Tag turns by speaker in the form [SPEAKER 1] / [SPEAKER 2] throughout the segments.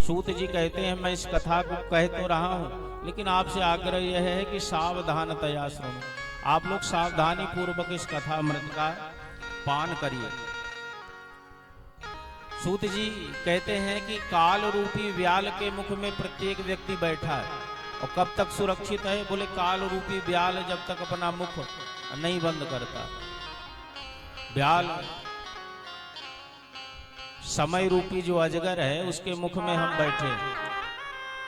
[SPEAKER 1] सूत जी कहते हैं मैं इस कथा को कह तो रहा हूं, लेकिन आपसे आग्रह यह है कि सावधानतया सुनो। आप लोग सावधानी पूर्वक इस कथा अमृत का पान करिए। सूत जी कहते हैं कि काल रूपी व्याल के मुख में प्रत्येक व्यक्ति बैठा है, और कब तक सुरक्षित है? बोले काल रूपी व्याल जब तक अपना मुख नहीं बंद करता। व्याल समय रूपी जो अजगर है उसके मुख में हम बैठे हैं,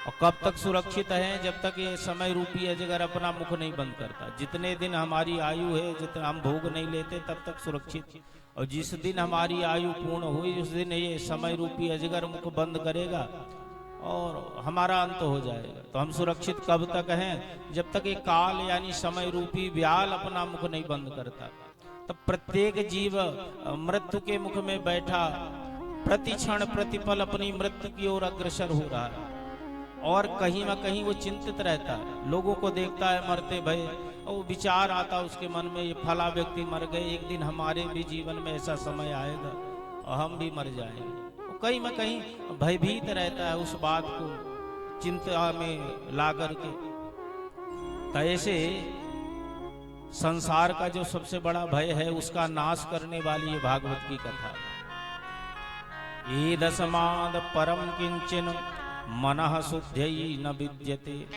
[SPEAKER 1] और कब तक सुरक्षित है? जब तक ये समय रूपी अजगर अपना मुख नहीं बंद करता। जितने दिन हमारी आयु है, जितना हम भोग नहीं लेते तब तक सुरक्षित, और जिस दिन हमारी आयु पूर्ण हुई उस दिन ये समय रूपी अजगर मुख बंद करेगा और हमारा अंत हो जाएगा। तो हम सुरक्षित कब तक हैं? जब तक ये काल यानी समय रूपी व्याल अपना मुख नहीं बंद करता। तब प्रत्येक जीव मृत्यु के मुख में बैठा प्रति क्षण प्रतिपल अपनी मृत्यु की ओर अग्रसर हो रहा है, और कहीं न कहीं वो चिंतित रहता है। लोगों को देखता है मरते भय, और वो विचार आता उसके मन में, ये फला व्यक्ति मर गए, एक दिन हमारे भी जीवन में ऐसा समय आएगा और हम भी मर जाएंगे। वो कहीं न कहीं भयभीत रहता है उस बात को चिंता में ला करके। तो ऐसे संसार का जो सबसे बड़ा भय है उसका नाश करने वाली ये भागवत की कथा है। ईदस्माद् परम किंचन मनः शुद्ध्यई न विद्यते।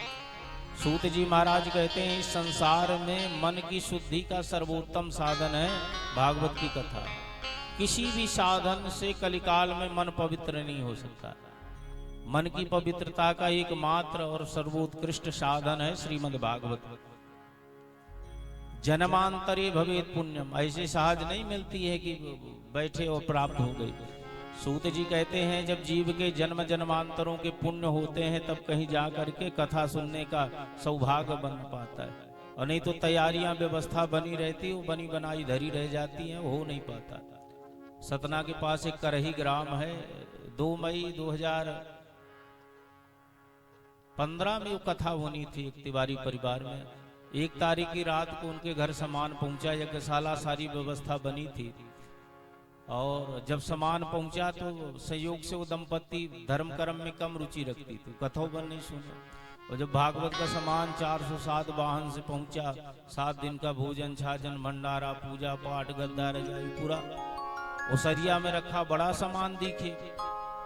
[SPEAKER 1] सूत जी महाराज कहते हैं इस संसार में मन की शुद्धि का सर्वोत्तम साधन है भागवत की कथा। किसी भी साधन से कलिकाल में मन पवित्र नहीं हो सकता। मन की पवित्रता का एकमात्र और सर्वोत्कृष्ट साधन है श्रीमद् भागवत। जन्मांतरे भवेत पुण्यम, ऐसे सहज नहीं मिलती है कि बैठे और प्राप्त हो गई। सूत जी कहते हैं जब जीव के जन्म जन्मांतरों के पुण्य होते हैं तब कहीं जा करके कथा सुनने का सौभाग्य बन पाता है, और नहीं तो तैयारियां व्यवस्था बनी रहती, वो बनी बनाई धरी रह जाती हैं, हो नहीं पाता। सतना के पास एक करही ग्राम है, 2 मई 2015 में वो कथा होनी थी एक तिवारी परिवार में। 1 तारीख की रात को उनके घर सामान पहुंचा, यज्ञशाला सारी व्यवस्था बनी थी, और जब सामान पहुंचा तो संयोग से वो दंपत्ति धर्म कर्म में कम रुचि रखती थी, कथो बन नहीं सुने। और जब भागवत का सामान 407 वाहन से पहुंचा, 7 दिन का भोजन छाजन भंडारा पूजा पाठ गद्दा रजाई पूरा ओसरिया में रखा, बड़ा सामान दिखे।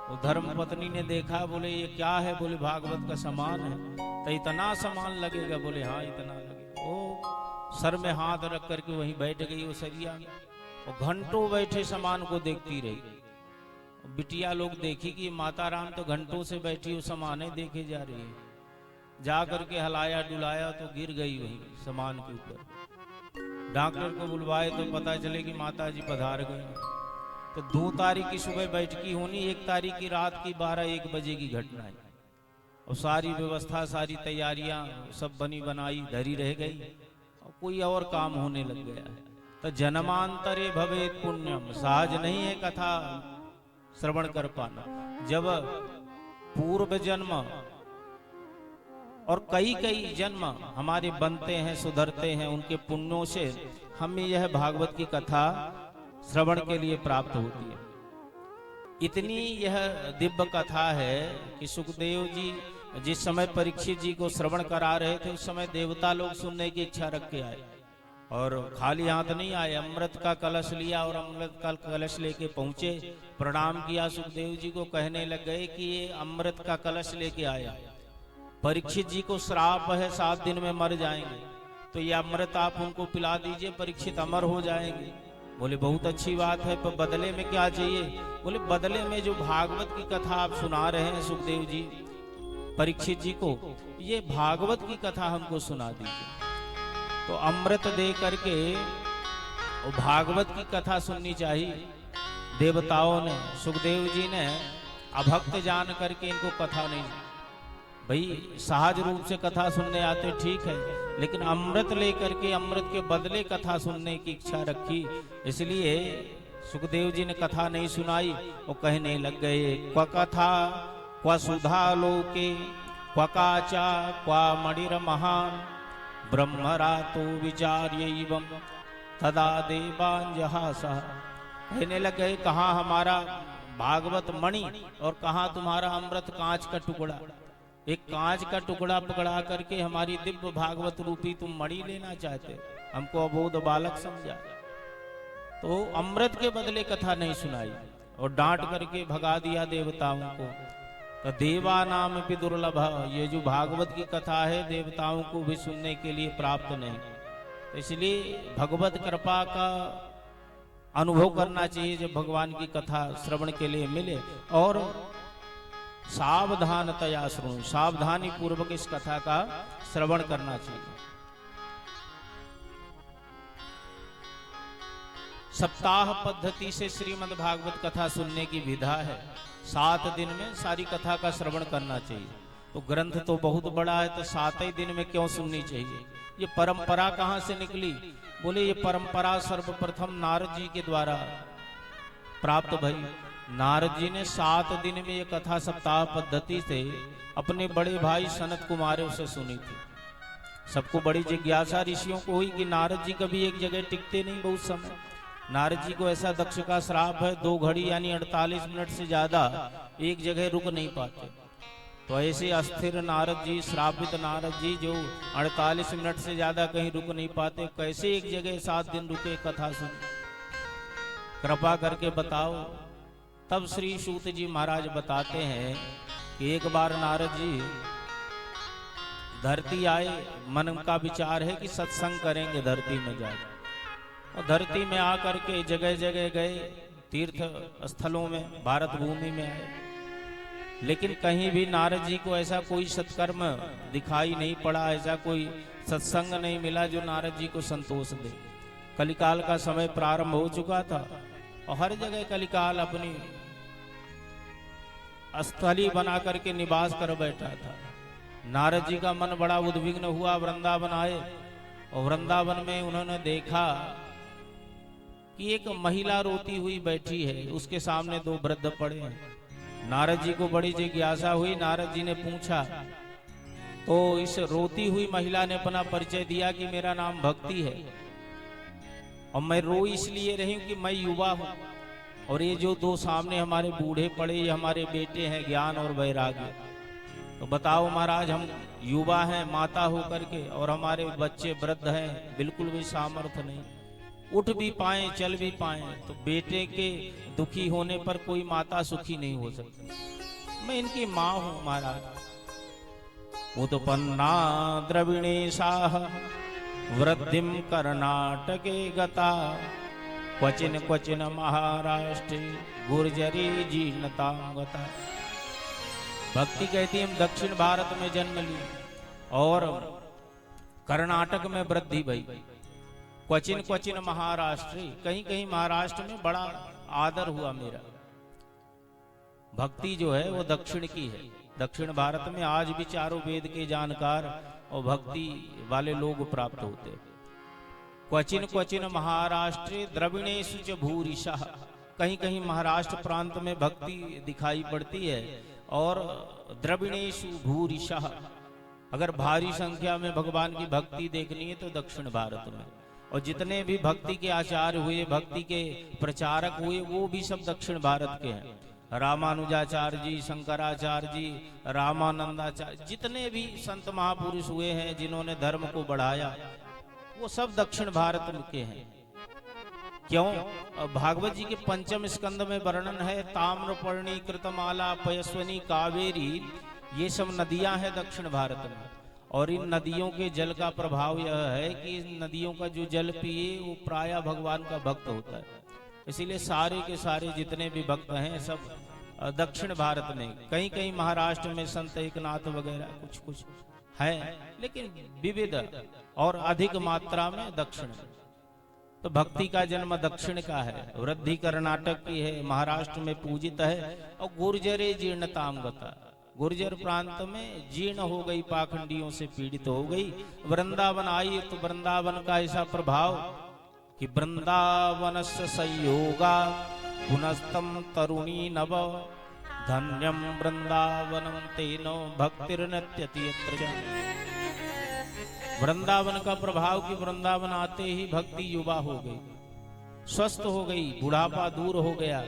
[SPEAKER 1] वो धर्म पत्नी ने देखा, बोले ये क्या है? बोले भागवत का सामान है। तो इतना सामान लगेगा? बोले हाँ इतना लगेगा। ओ सर में हाथ रख करके वहीं बैठ गई ओसरिया में, और घंटों बैठे सामान को देखती रही। बिटिया लोग देखी कि माता राम तो घंटों से बैठी वो सामाने देखे जा रही है। जा करके हलाया डुलाया तो गिर गई वही सामान के ऊपर। डॉक्टर को बुलवाए तो पता चले कि माता जी पधार गए। तो 2 तारीख की सुबह बैठकी होनी, 1 तारीख की रात की 12-1 बजे की घटना है, और सारी व्यवस्था सारी तैयारियां सब बनी बनाई धरी रह गई, और कोई और काम होने लग गया है। तो जन्मांतरे भवेत पुण्यम, सहज नहीं है कथा श्रवण कर पाना। जब पूर्व जन्म और कई जन्म हमारे बनते हैं सुधरते हैं, उनके पुण्यों से हमें यह भागवत की कथा श्रवण के लिए प्राप्त होती है। इतनी यह दिव्य कथा है कि सुखदेव जी जिस समय परीक्षित जी को श्रवण करा रहे थे उस समय देवता लोग सुनने की इच्छा रख के आए, और खाली हाथ नहीं आए। अमृत का कलश लिया और अमृत का कलश लेके पहुंचे, प्रणाम किया सुखदेव जी को, कहने लग गए कि ये अमृत का कलश लेके आया, परीक्षित जी को श्राप है 7 दिन में मर जाएंगे, तो ये अमृत आप उनको पिला दीजिए, परीक्षित अमर हो जाएंगे। बोले बहुत अच्छी बात है, पर बदले में क्या चाहिए? बोले बदले में जो भागवत की कथा आप सुना रहे हैं सुखदेव जी परीक्षित जी को, ये भागवत की कथा हमको सुना दीजिए। तो अमृत दे करके वो भागवत की कथा सुननी चाहिए। देवताओं ने, सुखदेव जी ने अभक्त जान करके इनको कथा नहीं, भाई सहज रूप से कथा सुनने आते ठीक है, लेकिन अमृत लेकर के अमृत के बदले कथा सुनने की इच्छा रखी, इसलिए सुखदेव जी ने कथा नहीं सुनाई। वो कहने लग गए क्व कथा क्व सुधा लोके क्व काचा क्व मणिर महान ब्रह्मरातो विचार्यैवं तदा देवांजहासः। कहने लग गए कहाँ हमारा भागवत मणि और कहाँ तुम्हारा अमृत कांच का टुकड़ा। एक कांच का टुकड़ा पकड़ा करके हमारी दिव्य भागवत रूपी तुम मणि लेना चाहते, हमको अबोध बालक समझा। तो अमृत के बदले कथा नहीं सुनाई और डांट करके भगा दिया देवताओं को। तो देवा नाम भी दुर्लभ, ये जो भागवत की कथा है देवताओं को भी सुनने के लिए प्राप्त नहीं। तो इसलिए भगवत कृपा का अनुभव करना चाहिए जब भगवान की कथा श्रवण के लिए मिले, और सावधानतया श्रवण, सावधानी पूर्वक इस कथा का श्रवण करना चाहिए। सप्ताह पद्धति से श्रीमद् भागवत कथा सुनने की विधा है। 7 दिन में सारी कथा का श्रवण करना चाहिए। तो ग्रंथ तो बहुत बड़ा है, तो 7 ही दिन में क्यों सुननी चाहिए? ये परंपरा कहाँ से निकली? बोले ये परंपरा सर्वप्रथम नारद जी के द्वारा प्राप्त भई। नारद जी ने 7 दिन में ये कथा सप्ताह पद्धति से अपने बड़े भाई सनत कुमारों से सुनी थी। सबको बड़ी जिज्ञासा ऋषियों को हुई कि नारद जी कभी एक जगह टिकते नहीं बहुत समय। नारद जी को ऐसा दक्ष का श्राप है, 2 घड़ी यानी 48 मिनट से ज्यादा एक जगह रुक नहीं पाते। तो ऐसे अस्थिर नारद जी, श्रापित नारद जी जो 48 मिनट से ज्यादा कहीं रुक नहीं पाते, कैसे एक जगह 7 दिन रुके कथा सुन? कृपा करके बताओ। तब श्री सूत जी महाराज बताते हैं कि एक बार नारद जी धरती आए, मन का विचार है कि सत्संग करेंगे धरती में जाए, और धरती में आकर के जगह जगह गए, तीर्थ स्थलों में, भारत भूमि में आए, लेकिन कहीं भी नारद जी को ऐसा कोई सत्कर्म दिखाई नहीं पड़ा, ऐसा कोई सत्संग नहीं मिला जो नारद जी को संतोष दे। कलिकाल का समय प्रारंभ हो चुका था और हर जगह कलिकाल अपनी स्थली बना करके निवास कर बैठा था। नारद जी का मन बड़ा उद्विग्न हुआ, वृंदावन आए और वृंदावन में उन्होंने देखा कि एक महिला रोती हुई बैठी है, उसके सामने 2 वृद्ध पड़े हैं। नारद जी को बड़ी जिज्ञासा हुई, नारद जी ने पूछा तो इस रोती हुई महिला ने अपना परिचय दिया कि मेरा नाम भक्ति है और मैं रो इसलिए रही हूं कि मैं युवा हूं, और ये जो 2 सामने हमारे बूढ़े पड़े ये हमारे बेटे हैं ज्ञान और वैराग्य। तो बताओ महाराज, हम युवा हैं माता होकर के और हमारे बच्चे वृद्ध हैं, बिल्कुल भी सामर्थ्य नहीं, उठ भी पाए चल भी पाए। तो बेटे के दुखी होने पर कोई माता सुखी नहीं हो सकती। मैं इनकी माँ हूं महाराज। उत्पन्ना द्रविणेशाः वृद्धिम कर्नाटके गता, क्वचिन क्वचिन महाराष्ट्रे गुर्जरी जीर्णतांगता। भक्ति कहती है हम दक्षिण भारत में जन्म लिए और कर्नाटक में वृद्धि भई, क्वचिन क्वचिन महाराष्ट्र, कहीं कहीं महाराष्ट्र में बड़ा आदर हुआ मेरा। भक्ति जो है वो दक्षिण की है। दक्षिण भारत में आज भी चारों वेद के जानकार और भक्ति वाले लोग प्राप्त होते। क्वचिन क्वचिन महाराष्ट्र द्रविणेषु च भूरिशः, कहीं कहीं महाराष्ट्र प्रांत में भक्ति दिखाई पड़ती है और द्रविणेषु भूरिशः, अगर भारी संख्या में भगवान की भक्ति देखनी है तो दक्षिण भारत में। और जितने भी भक्ति के आचार्य हुए, भक्ति के प्रचारक हुए, वो भी सब दक्षिण भारत के हैं। रामानुजाचार्य जी, शंकराचार्य जी, रामानंदाचार्य, जितने भी संत महापुरुष हुए हैं जिन्होंने धर्म को बढ़ाया, वो सब दक्षिण भारत के हैं। क्यों? भागवत जी के 5वें स्कंद में वर्णन है, ताम्रपर्णी, कृतमाला, पयस्विनी, कावेरी, ये सब नदियां हैं दक्षिण भारत में। और इन नदियों के जल का प्रभाव यह है कि इन नदियों का जो जल पिए वो प्रायः भगवान का भक्त होता है। इसीलिए सारे के सारे जितने भी भक्त हैं सब दक्षिण भारत में। कहीं कहीं महाराष्ट्र में संत एकनाथ वगैरह कुछ कुछ है, लेकिन विविध और अधिक मात्रा में दक्षिण में। तो भक्ति का जन्म दक्षिण का है। वृद्धि कर्नाटक की है, महाराष्ट्र में पूजित है। और गुर्जरे जीर्णताम गता, गुर्जर प्रांत में जीर्ण हो गई, पाखंडियों से पीड़ित हो गई। वृंदावन आई तो वृंदावन का ऐसा प्रभाव कि वृंदावनस्य संयोगा पुनस्तम तरुणी नव, धन्यम वृंदावनम तेनो भक्तिर्नत्यति यत्र। वृंदावन का प्रभाव कि वृंदावन आते ही भक्ति युवा हो गई, स्वस्थ हो गई, बुढ़ापा दूर हो गया,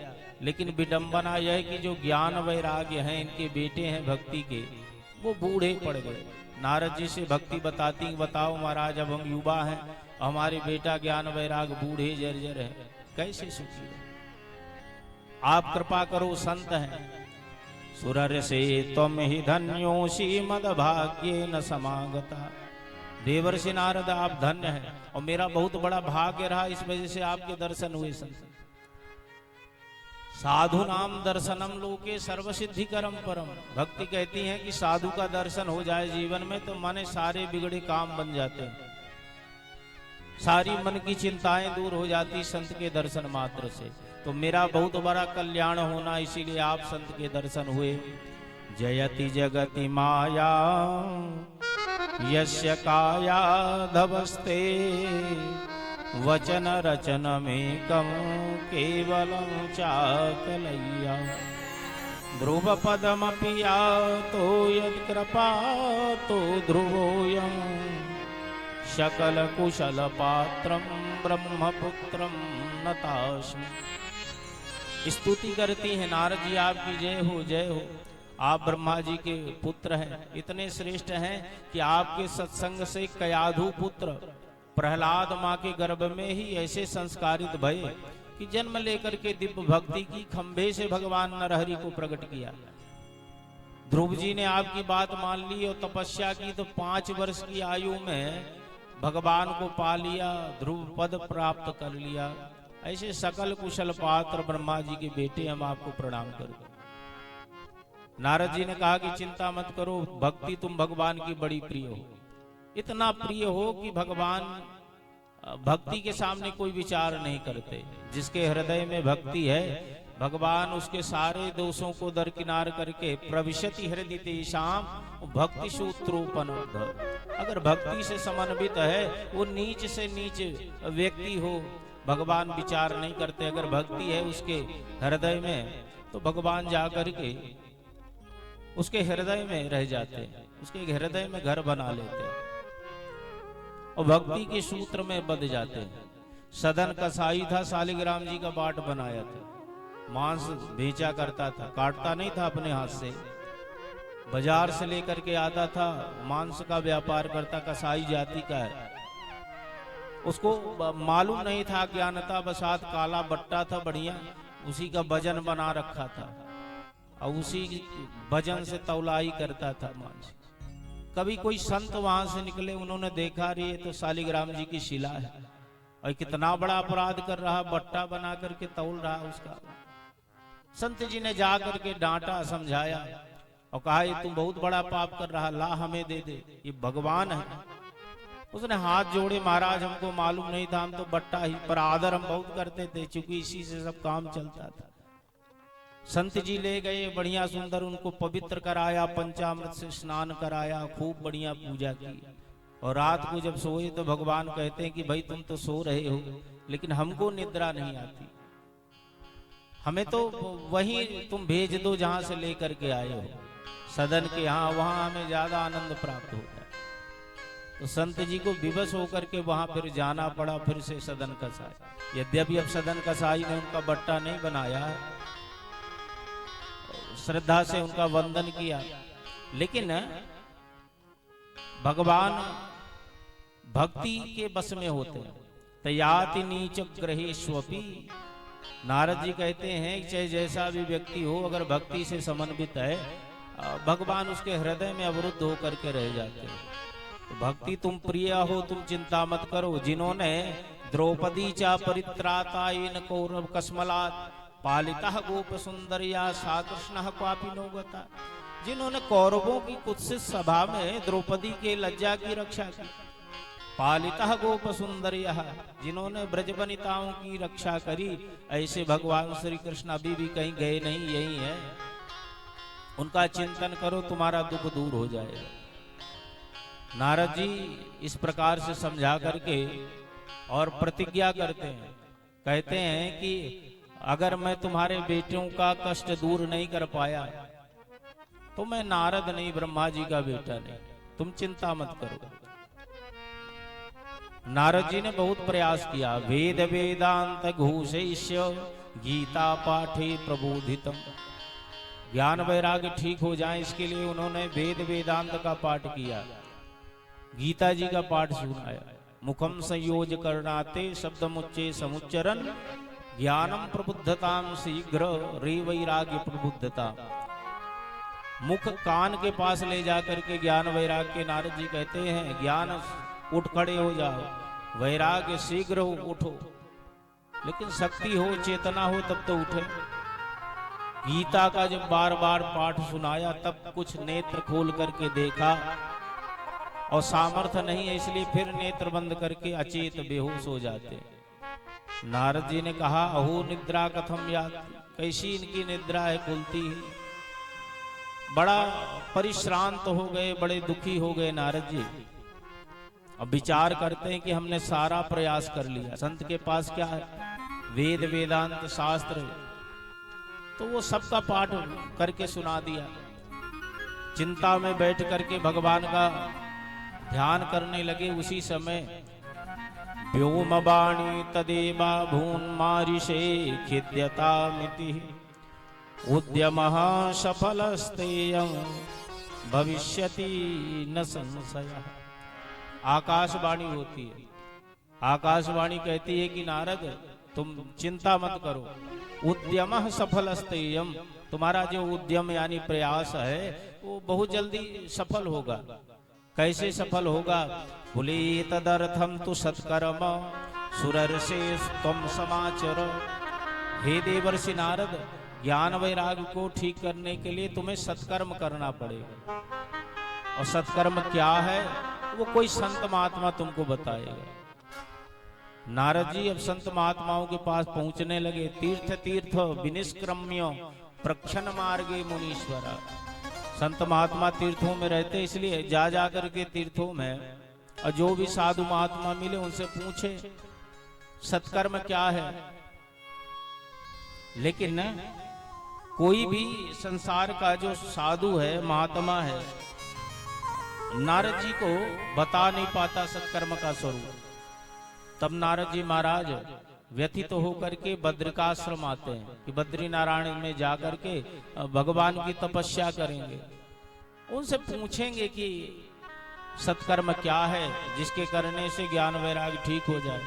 [SPEAKER 1] लेकिन विडंबना यह है कि जो ज्ञान वैराग्य हैं इनके बेटे हैं भक्ति के, वो बूढ़े पड़ गए। नारद जी से भक्ति बताती, बताओ महाराज अब हम युवा हैं, हमारे बेटा ज्ञान वैराग बूढ़े जर्जर है, कैसे सुखी है? आप कृपा करो, संत हैं। सुरर से तुम ही धन्योषि मद भाग्य न समागता। देवर्षि नारद आप धन्य हैं और मेरा बहुत बड़ा भाग्य रहा, इस वजह से आपके दर्शन हुए। संत साधु नाम दर्शनम लोके सर्वसिद्धि करम परम। भक्ति कहती है कि साधु का दर्शन हो जाए जीवन में तो माने सारे बिगड़े काम बन जाते हैं, सारी मन की चिंताएं दूर हो जाती संत के दर्शन मात्र से। तो मेरा बहुत बड़ा कल्याण होना, इसीलिए आप संत के दर्शन हुए। जयति जगति माया यस्य काया धवस्ते वचन रचन में कम केवलम चाकलय्या। ध्रुव पदमपि यातो यद कृपा तो ध्रुवोयम सकल कुशल पात्रम ब्रह्मपुत्रम नतास्मि। स्तुति करती है नारद जी आपकी जय हो जय हो। आप ब्रह्मा जी के पुत्र हैं, इतने श्रेष्ठ हैं कि आपके सत्संग से कयाधु पुत्र प्रहलाद माँ के गर्भ में ही ऐसे संस्कारित भये कि जन्म लेकर के दिव्य भक्ति की खंभे से भगवान नरहरि को प्रकट किया। ध्रुव जी ने आपकी बात मान ली और तपस्या की तो 5 वर्ष की आयु में भगवान को पा लिया, ध्रुव पद प्राप्त कर लिया। ऐसे सकल कुशल पात्र ब्रह्मा जी के बेटे हम आपको प्रणाम करते। नारद जी ने कहा कि चिंता मत करो, भक्ति तुम भगवान की बड़ी प्रिय हो, इतना प्रिय हो कि भगवान भक्ति के सामने कोई विचार नहीं करते। जिसके हृदय में भक्ति है भगवान उसके सारे दोषों को दरकिनार करके प्रविशति हृदय तेषाम भक्ति सूत्रोपन। अगर भक्ति से समन्वित है, वो नीच से नीच व्यक्ति हो, भगवान विचार नहीं करते। अगर भक्ति है उसके हृदय में तो भगवान जाकर के उसके हृदय में रह जाते हैं, उसके हृदय में घर बना लेते हैं और भक्ति के सूत्र में बंध जाते हैं। सदन कसाई था, शालिग्राम जी का बाट बनाया था, मांस बेचा करता था, काटता नहीं था अपने हाथ से, बाजार से लेकर के आता था, मांस का व्यापार करता, कसाई जाति का है। उसको मालूम नहीं था, ज्ञानता बसात काला बट्टा था बढ़िया, उसी का वजन बना रखा था और उसी वजन से तौलाई करता था मांस। कभी कोई संत वहां से निकले, उन्होंने देखा रे तो शालिग्राम जी की शिला है और कितना बड़ा अपराध कर रहा, बट्टा बना करके तौल रहा उसका। संत जी ने जा करके डांटा, समझाया और कहा ये तुम बहुत बड़ा पाप कर रहा, ला हमें दे दे, ये भगवान है। उसने हाथ जोड़े, महाराज हमको मालूम नहीं था, हम तो बट्टा ही, पर आदर हम बहुत करते थे क्योंकि इसी से सब काम चलता था। संत जी ले गए, बढ़िया सुंदर उनको पवित्र कराया, पंचामृत से स्नान कराया, खूब बढ़िया पूजा की। और रात को जब सोए तो भगवान कहते हैं कि भाई तुम तो सो रहे हो लेकिन हमको निद्रा नहीं आती, हमें तो वहीं तुम भेज दो जहां से लेकर के आए हो, सदन के यहाँ, वहां हमें ज्यादा आनंद प्राप्त होता है। तो संत जी को विवश होकर के वहां फिर जाना पड़ा, फिर से सदन कसाई। यद्यपि अब सदन कसाई ने उनका बट्टा नहीं बनाया, श्रद्धा से उनका वंदन किया, लेकिन भगवान भक्ति के बस में होते हैं। तयाति नीच ग्रहेष्वपि। नारद जी कहते हैं चाहे जैसा भी व्यक्ति हो, अगर भक्ति से समन्वित है, भगवान उसके हृदय में अवरुद्ध होकर के रह जाते हैं। तो भक्ति तुम प्रिय हो, तुम चिंता मत करो। जिन्होंने द्रौपदी चा परित्राता इन कौरव कस्मलात पालिता गोप सुंदरिया सा कृष्ण क्वापि नोगता। जिन्होंने कौरवों की कुत्सित सभा में द्रौपदी के लज्जा की रक्षा की, पालिता गोप सुंदरिया, जिन्होंने ब्रजवनिताओं की रक्षा करी, ऐसे भगवान श्री कृष्ण अभी भी कहीं गए नहीं, यही है। उनका चिंतन करो, तुम्हारा दुख दूर हो जाएगा। नारद जी इस प्रकार से समझा करके और प्रतिज्ञा करते हैं, कहते हैं कि अगर मैं तुम्हारे बेटों का कष्ट दूर नहीं कर पाया तो मैं नारद नहीं, ब्रह्मा जी का बेटा नहीं, तुम चिंता मत करो। नारद जी ने बहुत प्रयास किया, वेद वेदांत घोषयिष्य गीता पाठे प्रबोधितम। ज्ञान वैराग्य ठीक हो जाए इसके लिए उन्होंने वेद वेदांत का पाठ किया, गीता जी का पाठ सुनाया। मुखम संयोज करनाते शब्द मुच्चे समुच्चरण, ज्ञानम प्रबुद्धताम शीघ्र रे वैराग्य प्रबुद्धता। मुख कान के पास ले जाकर के ज्ञान वैराग्य के नारद जी कहते हैं, ज्ञान उठ खड़े हो जाओ, वैराग्य शीघ्र उठो। लेकिन शक्ति हो, चेतना हो तब तो उठे। गीता का जब बार बार पाठ सुनाया तब कुछ नेत्र खोल करके देखा और सामर्थ्य नहीं है इसलिए फिर नेत्र बंद करके अचेत बेहोश हो जाते। नारद जी ने कहा, अहो निद्रा कथम याति, कैसी इनकी निद्रा है, खुलती है। बड़ा परिश्रांत हो गए, बड़े दुखी हो गए नारद जी। अब विचार करते हैं कि हमने सारा प्रयास कर लिया, संत के पास क्या है, वेद वेदांत शास्त्र, तो वो सबका पाठ करके सुना दिया। चिंता में बैठ करके भगवान का ध्यान करने लगे। उसी समय व्योमवाणी तदेवा भून मारिषे खिद्यता मिति उद्यमः सफलस्तेयं भविष्यति न संशयः। आकाशवाणी होती है, आकाशवाणी कहती है कि नारद तुम चिंता मत करो, उद्यमः सफलस्तेयं, तुम्हारा जो उद्यम यानी प्रयास है वो बहुत जल्दी सफल होगा। कैसे सफल होगा, बोले तदर्थम तु सत्कर्म सुरर्षे त्वं समाचर। हे देवर्षि नारद, ज्ञान वैराग्य को ठीक करने के लिए तुम्हें सत्कर्म करना पड़ेगा। और सत्कर्म क्या है वो कोई संत महात्मा तुमको बताएगा। नारद जी अब संत महात्माओं के पास पहुंचने लगे। तीर्थ तीर्थ विनिष्क्रम्य प्रक्षण मार्गे मुनीश्वरा। संत महात्मा तीर्थों में रहते इसलिए जा जा करके तीर्थों में और जो भी साधु महात्मा मिले उनसे पूछे सत्कर्म क्या है। लेकिन कोई भी संसार का जो साधु है, महात्मा है, नारद जी को बता नहीं पाता सत्कर्म का स्वरूप। तब नारद जी महाराज व्यथित होकर के बद्रिकाश्रम आते हैं कि बद्री नारायण में जाकर के भगवान की तपस्या करेंगे। उनसे पूछेंगे कि सत्कर्म क्या है जिसके करने से ज्ञान वैराग्य ठीक हो जाए।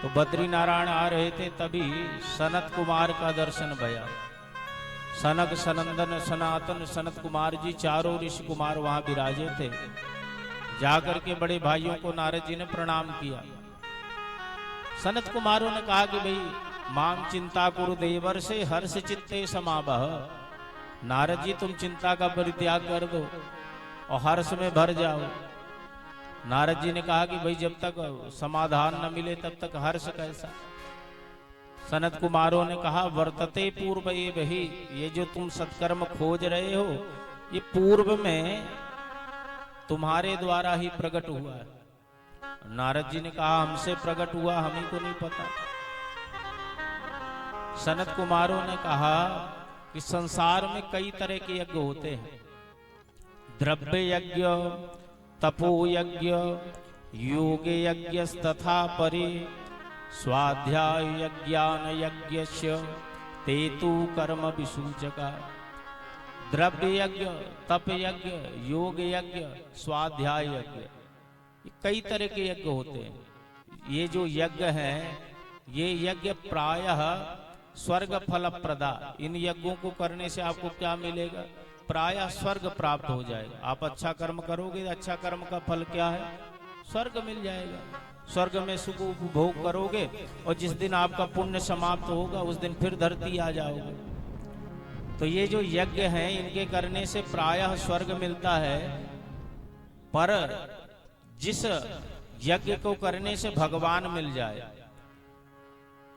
[SPEAKER 1] तो बद्री नारायण आ रहे थे, तभी सनत कुमार का दर्शन भया। सनक सनंदन सनातन सनत कुमार जी, चारों ऋषि कुमार वहां विराजे थे। जाकर के बड़े भाइयों को नारद जी ने प्रणाम किया। सनत कुमारों ने कहा कि भाई माम चिंता कुरु देवर से हर्ष चित्ते समावह। नारद जी तुम चिंता का परित्याग कर दो और हर्ष में भर जाओ। नारद जी ने कहा कि भाई जब तक समाधान न मिले तब तक हर्ष कैसा। सनत कुमारों ने कहा वर्तते पूर्व ये वही, ये जो तुम सत्कर्म खोज रहे हो ये पूर्व में तुम्हारे द्वारा ही प्रकट हुआ है। नारद जी ने कहा हमसे प्रकट हुआ, हमें को नहीं पता। सनत कुमारों ने कहा कि संसार में कई तरह के यज्ञ होते हैं, द्रव्य यज्ञ, तपो यज्ञ, योग यज्ञ तथा परे स्वाध्याय यज्ञान यज्ञस्य तेतु कर्म विसूचका। द्रव्य यज्ञ, तप यज्ञ, योग यज्ञ, स्वाध्याय यज्ञ, कई तरह के यज्ञ होते हैं। ये जो यज्ञ हैं ये यज्ञ प्रायः स्वर्ग फल प्रदा। इन यज्ञों को करने से आपको क्या मिलेगा, प्रायः स्वर्ग प्राप्त हो जाएगा। आप अच्छा कर्म करोगे, अच्छा कर्म का फल क्या है, स्वर्ग मिल जाएगा। स्वर्ग में सुख उपभोग करोगे और जिस दिन आपका पुण्य समाप्त होगा उस दिन फिर धरती आ जाओगे। तो ये जो यज्ञ हैं इनके करने से प्रायः स्वर्ग मिलता है। पर जिस यज्ञ को करने से भगवान मिल जाए,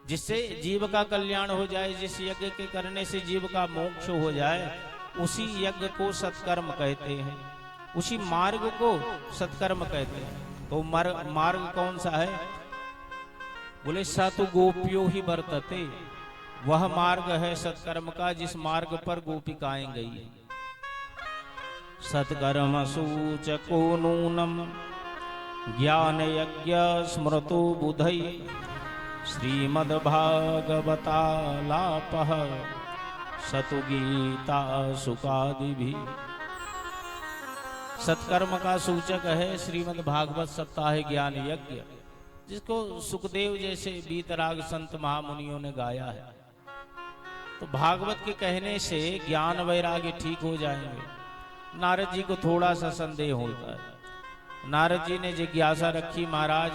[SPEAKER 1] जिससे जीव का कल्याण हो जाए, जिस यज्ञ के करने से जीव का मोक्ष हो जाए, उसी यज्ञ को सत्कर्म कहते हैं, उसी मार्ग को सत्कर्म कहते हैं। तो मार्ग कौन सा है, बोले सतु गोपियों ही वर्तते। वह मार्ग है सत्कर्म का जिस मार्ग पर गोपिकाएं गई। सत्कर्म सूचको नूनम ज्ञान यज्ञ स्मृतो बुधई श्रीमद्भागवतालापः सतुगीता सुकादिभिः। सत्कर्म का सूचक है श्रीमद् भागवत सप्ताह ज्ञान यज्ञ, जिसको सुखदेव जैसे बीतराग संत महामुनियों ने गाया है। तो भागवत के कहने से ज्ञान वैराग्य ठीक हो जाएंगे। नारद जी को थोड़ा सा संदेह होता है। नारद जी ने जिज्ञासा रखी, महाराज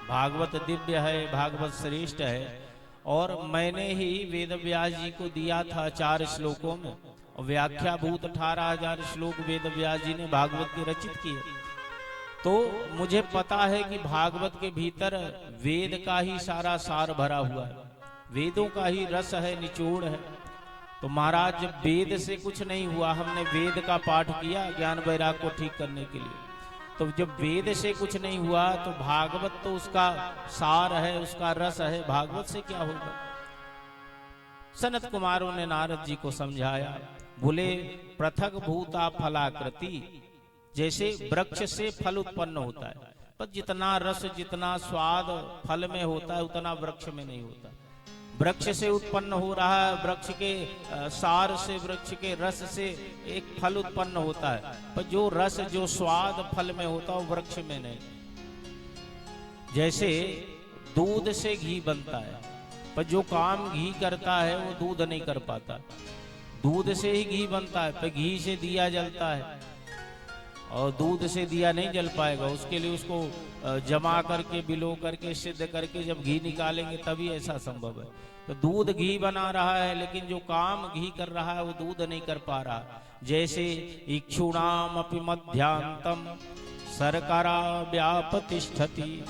[SPEAKER 1] भागवत दिव्य है, भागवत श्रेष्ठ है, और मैंने ही वेद व्यास जी को दिया था 4 श्लोकों में, और व्याख्या भूत 18,000 श्लोक वेद व्यास जी ने भागवत के रचित किए। तो मुझे पता है कि भागवत के भीतर वेद का ही सारा सार भरा हुआ है, वेदों का ही रस है, निचोड़ है। तो महाराज जब वेद से कुछ नहीं हुआ, हमने वेद का पाठ किया ज्ञान वैराग को ठीक करने के लिए, तो जब वेद से कुछ नहीं हुआ तो भागवत तो उसका सार है, उसका रस है, भागवत से क्या होगा। सनत कुमारों ने नारद जी को समझाया, बोले पृथक भूता फलाकृति, जैसे वृक्ष से फल उत्पन्न होता है, पर जितना रस जितना स्वाद फल में होता है उतना वृक्ष में नहीं होता। वृक्ष से उत्पन्न हो रहा है, वृक्ष के सार से, वृक्ष के रस से एक फल उत्पन्न होता है, पर जो रस जो स्वाद फल में होता है वो वृक्ष में नहीं। जैसे दूध से घी बनता है, पर जो काम घी करता है वो दूध नहीं कर पाता। दूध से ही घी बनता है, पर घी से दिया जलता है, और दूध से दिया नहीं जल पाएगा। उसके लिए उसको जमा करके, बिलो करके, सिद्ध करके जब घी निकालेंगे तभी ऐसा संभव है। तो दूध घी बना रहा है, लेकिन जो काम घी कर रहा है वो दूध नहीं कर पा रहा। जैसे इक्षुणाम अपि मध्यांतम सरकारा व्यापतिष्ठति,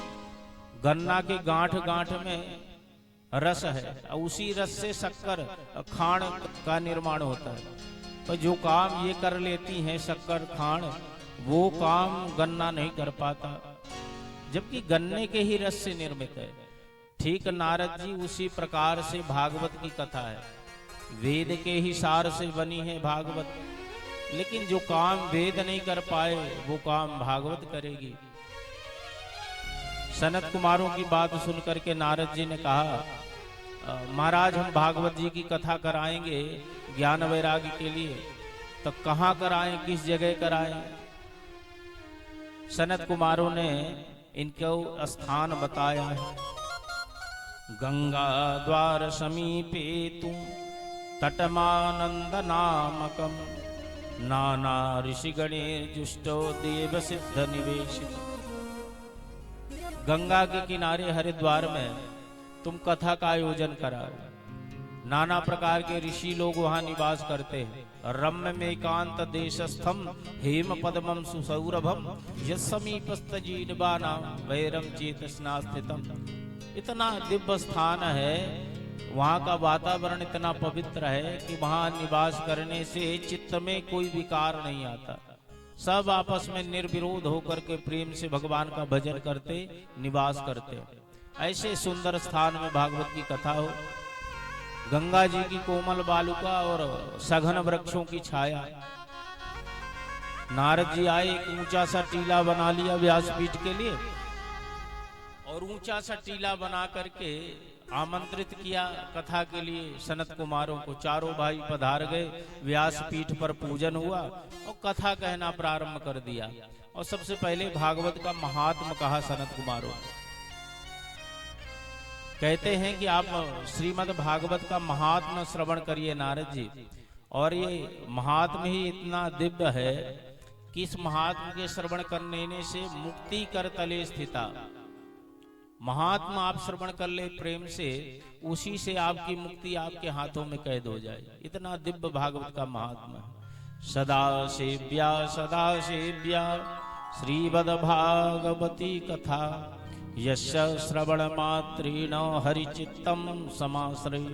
[SPEAKER 1] गन्ना के गांठ गांठ में रस है, और उसी रस से शक्कर खांड का निर्माण होता है। पर जो काम ये कर लेती हैं शक्कर खांड, वो काम गन्ना नहीं कर पाता, जबकि गन्ने के ही रस से निर्मित है। ठीक नारद जी उसी प्रकार से भागवत की कथा है, वेद के ही सार से बनी है भागवत, लेकिन जो काम वेद नहीं कर पाए वो काम भागवत करेगी। सनत कुमारों की बात सुनकर के नारद जी ने कहा, महाराज हम भागवत जी की कथा कराएंगे ज्ञान वैराग्य के लिए, तो कहाँ कराएं, किस जगह कराएं। सनत कुमारों ने इनको स्थान बताया है। गंगा द्वार समीपे तुम तटमानंद नामकम, नाना ऋषिगणे जुष्टो देव सिद्ध निवेशित। गंगा के किनारे हरिद्वार में तुम कथा का आयोजन कराओ। नाना प्रकार के ऋषि लोग वहां निवास करते हैं। रम्य में एकांत देशस्थम हेम पद्मम सुसौरभम यस्समीपस्थ जीनबाना वैरम चेतसना स्थितम। इतना दिव्य स्थान है, वहां का वातावरण इतना पवित्र है कि वहां निवास करने से चित्त में कोई विकार नहीं आता। सब आपस में निर्विरोध होकर के प्रेम से भगवान का भजन करते, निवास करते। ऐसे सुंदर स्थान में भागवत की कथा हो, गंगा जी की कोमल बालुका और सघन वृक्षों की छाया। नारद जी आए, एक ऊंचा सा टीला बना लिया व्यासपीठ के लिए, और ऊंचा सा टीला बना करके आमंत्रित किया कथा के लिए सनत कुमारों को। चारों भाई पधार गए, व्यासपीठ पर पूजन हुआ और कथा कहना प्रारंभ कर दिया। और सबसे पहले भागवत का महात्म कहा सनत कुमारों। कहते हैं कि आप श्रीमद् भागवत का महात्म श्रवण करिए नारद जी, और ये महात्म ही इतना दिव्य है कि इस महात्म के श्रवण करने से मुक्ति कर तले स्थिता। महात्मा आप श्रवण कर ले प्रेम से, उसी से आपकी मुक्ति आपके हाथों में कैद हो जाए। इतना दिव्य भागवत का महात्मा है। सदा सेव्या श्रीमद् भागवती कथा, यस्य श्रवण मात्रेण हरिचित्तम समाश्रय।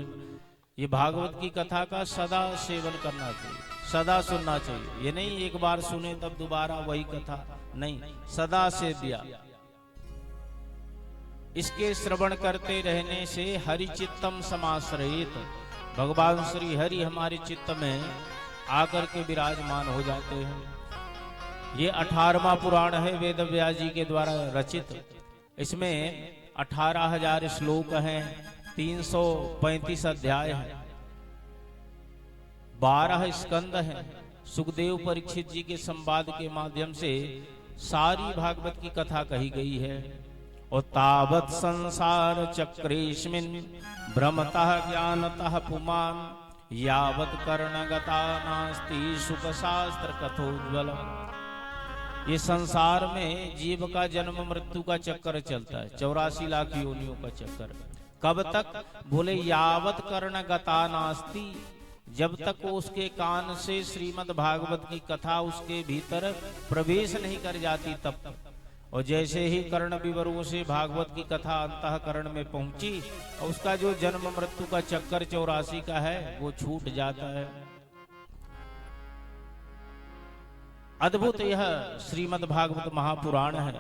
[SPEAKER 1] ये भागवत की कथा का सदा सेवन करना चाहिए, सदा सुनना चाहिए। ये नहीं एक बार सुने तब दोबारा वही कथा, नहीं, सदा सेव्या। इसके श्रवण करते रहने से हरि चित्तम समाश्रयित, भगवान श्री हरि हमारे चित्त में आकर के विराजमान हो जाते हैं। ये 18वां पुराण है वेद व्यास जी के द्वारा रचित। इसमें 18,000 श्लोक हैं, 335 अध्याय हैं, 12 स्कंद हैं। सुखदेव परीक्षित जी के संवाद के माध्यम से सारी भागवत की कथा कही गई है। और तावत संसार चक्रेस्मिन् भ्रमतः ज्ञानतः पुमान् यावत कर्णगता नास्ति सुख शास्त्र कथोज्वल। ये संसार में जीव का जन्म मृत्यु का चक्कर चलता है, 84 लाख योनियों का चक्कर। कब तक? बोले यावत कर्णगता नास्ति, जब तक वो उसके कान से श्रीमद् भागवत की कथा उसके भीतर प्रवेश नहीं कर जाती तब तक। और जैसे ही कर्ण विवरों से भागवत की कथा अंतःकरण में पहुंची और उसका जो जन्म मृत्यु का चक्कर 84 का है वो छूट जाता है। अद्भुत यह श्रीमद् भागवत महापुराण है,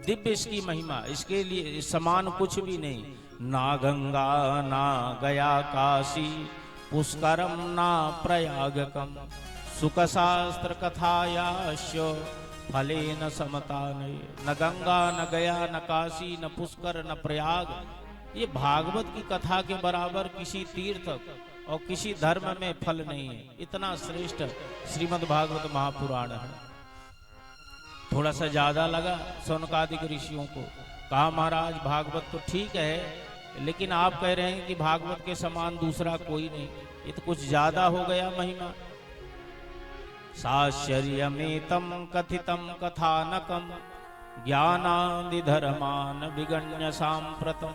[SPEAKER 1] दिव्य इसकी महिमा, इसके लिए समान कुछ भी नहीं। ना गंगा ना गया काशी पुष्करम ना प्रयागकम सुख शास्त्र कथायाश्य फले न समता न गंगा न गया न काशी न पुष्कर न प्रयाग। ये भागवत की कथा के बराबर किसी तीर्थ और किसी धर्म में फल नहीं है। इतना श्रेष्ठ श्रीमद् भागवत महापुराण है। थोड़ा सा ज्यादा लगा सौनकादिक ऋषियों को, कहा महाराज भागवत तो ठीक है, लेकिन आप कह रहे हैं कि भागवत के समान दूसरा कोई नहीं, ये तो कुछ ज्यादा हो गया महिमा। साश्चर्यमेतं कथितं कथानकं ज्ञानादिधर्मान विगण्य सांप्रतं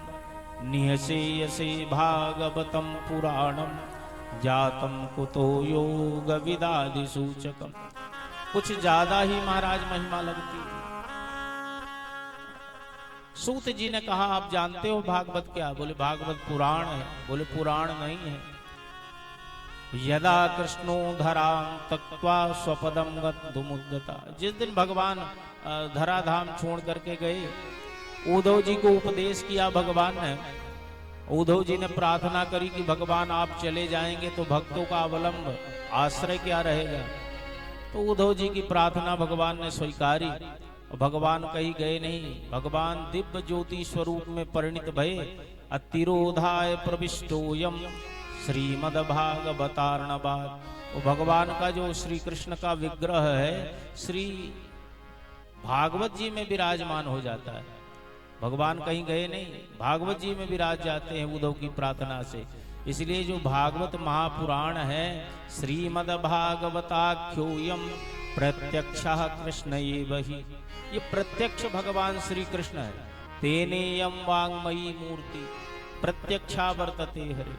[SPEAKER 1] निहसेयसे भागवतं पुराणं जातं कुतो योग विदादि सूचकम्। कुछ ज्यादा ही महाराज महिमा लगती है। सूत जी ने कहा आप जानते हो भागवत क्या? बोले भागवत पुराण है। बोले पुराण नहीं है। यदा कृष्णो धरां त्यक्त्वा स्वपदं गतुमुद्गता, जिस दिन भगवान धराधाम छोड़ करके गए, उद्धव जी को उपदेश किया भगवान ने। उद्धव जी ने प्रार्थना करी कि भगवान आप चले जाएंगे तो भक्तों का अवलंब आश्रय क्या रहेगा। तो उद्धव जी की प्रार्थना भगवान ने स्वीकारी। भगवान कहीं गए नहीं, भगवान दिव्य ज्योति स्वरूप में परिणित भये। अतिरोधाय प्रविष्टोयम श्रीमद् भागवतार्णवात्। वो भगवान का जो श्री कृष्ण का विग्रह है श्री भागवत जी में विराजमान हो जाता है। भगवान कहीं गए नहीं, भागवत जी में विराज जाते हैं उद्धव की प्रार्थना से। इसलिए जो भागवत महापुराण है श्रीमद् भागवताख्योयम प्रत्यक्षः कृष्ण एव हि, ये प्रत्यक्ष भगवान श्री कृष्ण है। तेनेयम वाङ्मयी मूर्ति प्रत्यक्षा वर्तते हरे।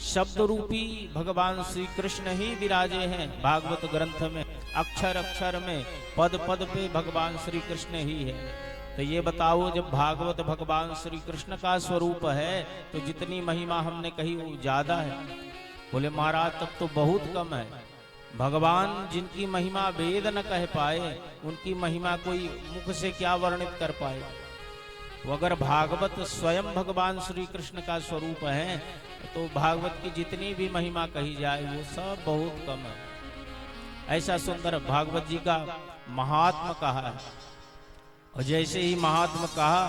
[SPEAKER 1] शब्द रूपी भगवान श्री कृष्ण ही विराजे हैं भागवत ग्रंथ में। अक्षर अक्षर में पद पद पे भगवान श्री कृष्ण ही है। तो ये बताओ जब भागवत भगवान श्री कृष्ण का स्वरूप है तो जितनी महिमा हमने कही वो ज्यादा है। बोले महाराज तब तो बहुत कम है। भगवान जिनकी महिमा वेद न कह पाए उनकी महिमा कोई मुख से क्या वर्णित कर पाए। तो अगर भागवत स्वयं भगवान श्री कृष्ण का स्वरूप है तो भागवत की जितनी भी महिमा कही जाए वो सब बहुत कम है। ऐसा सुंदर भागवत जी का महात्म कहा है। और जैसे ही महात्म कहा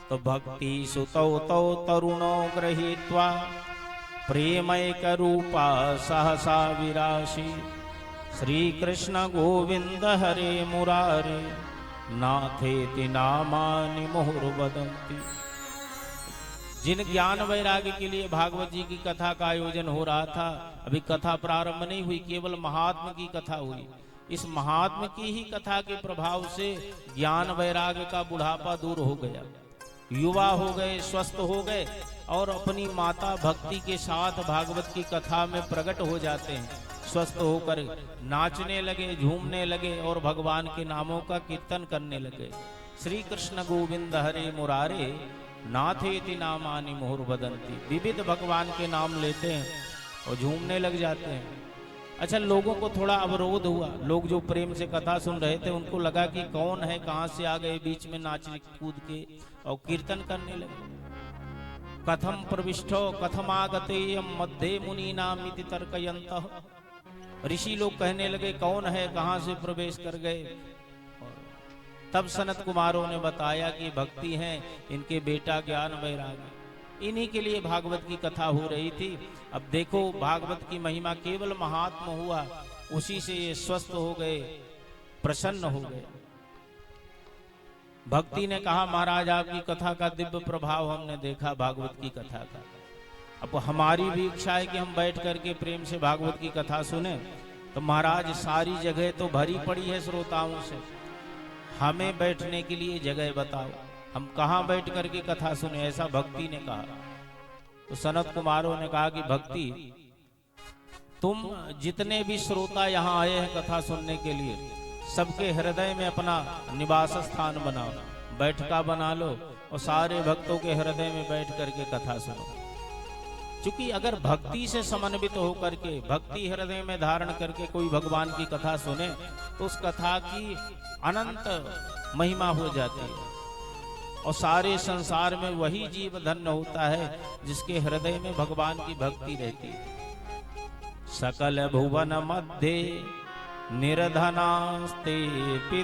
[SPEAKER 1] तो भक्ति सुतौ तौ तरुणो गृहीत्वा प्रेमैक रूपा सहसा विराशी श्री कृष्ण गोविंद हरे मुरारे नाथेति नामानि मुहुर्वदन्ति। जिन ज्ञान वैराग्य के लिए भागवत जी की कथा का आयोजन हो रहा था, अभी कथा प्रारंभ नहीं हुई, केवल महात्म की कथा हुई। इस महात्म की ही कथा के प्रभाव से ज्ञान वैराग्य का बुढ़ापा दूर हो गया, युवा हो गए, स्वस्थ हो गए और अपनी माता भक्ति के साथ भागवत की कथा में प्रकट हो जाते हैं। स्वस्थ होकर नाचने लगे, झूमने लगे और भगवान के नामों का कीर्तन करने लगे। श्री कृष्ण गोविंद हरे मुरारे नाथेति नामानि मुहुर्वदन्ति। विविध भगवान के नाम लेते हैं और झूमने लग जाते हैं। अच्छा, लोगों को थोड़ा अवरोध हुआ। लोग जो प्रेम से कथा सुन रहे थे उनको लगा कि कौन है, कहां से आ गए बीच में नाचने कूद के, और कीर्तन करने लगे। कथम प्रविष्टो कथमागतेयम मध्ये मुनीनामिति तर्कयन्तः। ऋषि लोग कहने लगे कौन है, कहां से प्रवेश कर गए। तब सनत कुमारों ने बताया कि भक्ति हैं इनके बेटा ज्ञान वैराग्य, इन्हीं के लिए भागवत की कथा हो रही थी। अब देखो भागवत की महिमा, केवल महात्मा हुआ उसी से ये स्वस्थ हो गए, प्रसन्न हो गए। भक्ति ने कहा महाराज आपकी कथा का दिव्य प्रभाव हमने देखा, भागवत की कथा का। अब हमारी भी इच्छा है कि हम बैठ करके प्रेम से भागवत की कथा सुने। तो महाराज सारी जगह तो भरी पड़ी है श्रोताओं से, हमें बैठने के लिए जगह बताओ, हम कहाँ बैठ करके कथा सुने, ऐसा भक्ति ने कहा। तो सनत कुमारों ने कहा कि भक्ति तुम जितने भी श्रोता यहाँ आए हैं कथा सुनने के लिए, सबके हृदय में अपना निवास स्थान बनाओ, बैठका बना लो और सारे भक्तों के हृदय में बैठ करके कथा सुनो। क्योंकि अगर भक्ति से समन्वित होकर के, भक्ति हृदय में धारण करके कोई भगवान की कथा सुने तो उस कथा की अनंत महिमा हो जाती है और सारे संसार में वही जीव धन्य होता है जिसके हृदय में भगवान की भक्ति रहती है। सकल भुवन मध्य निर्धनास्ते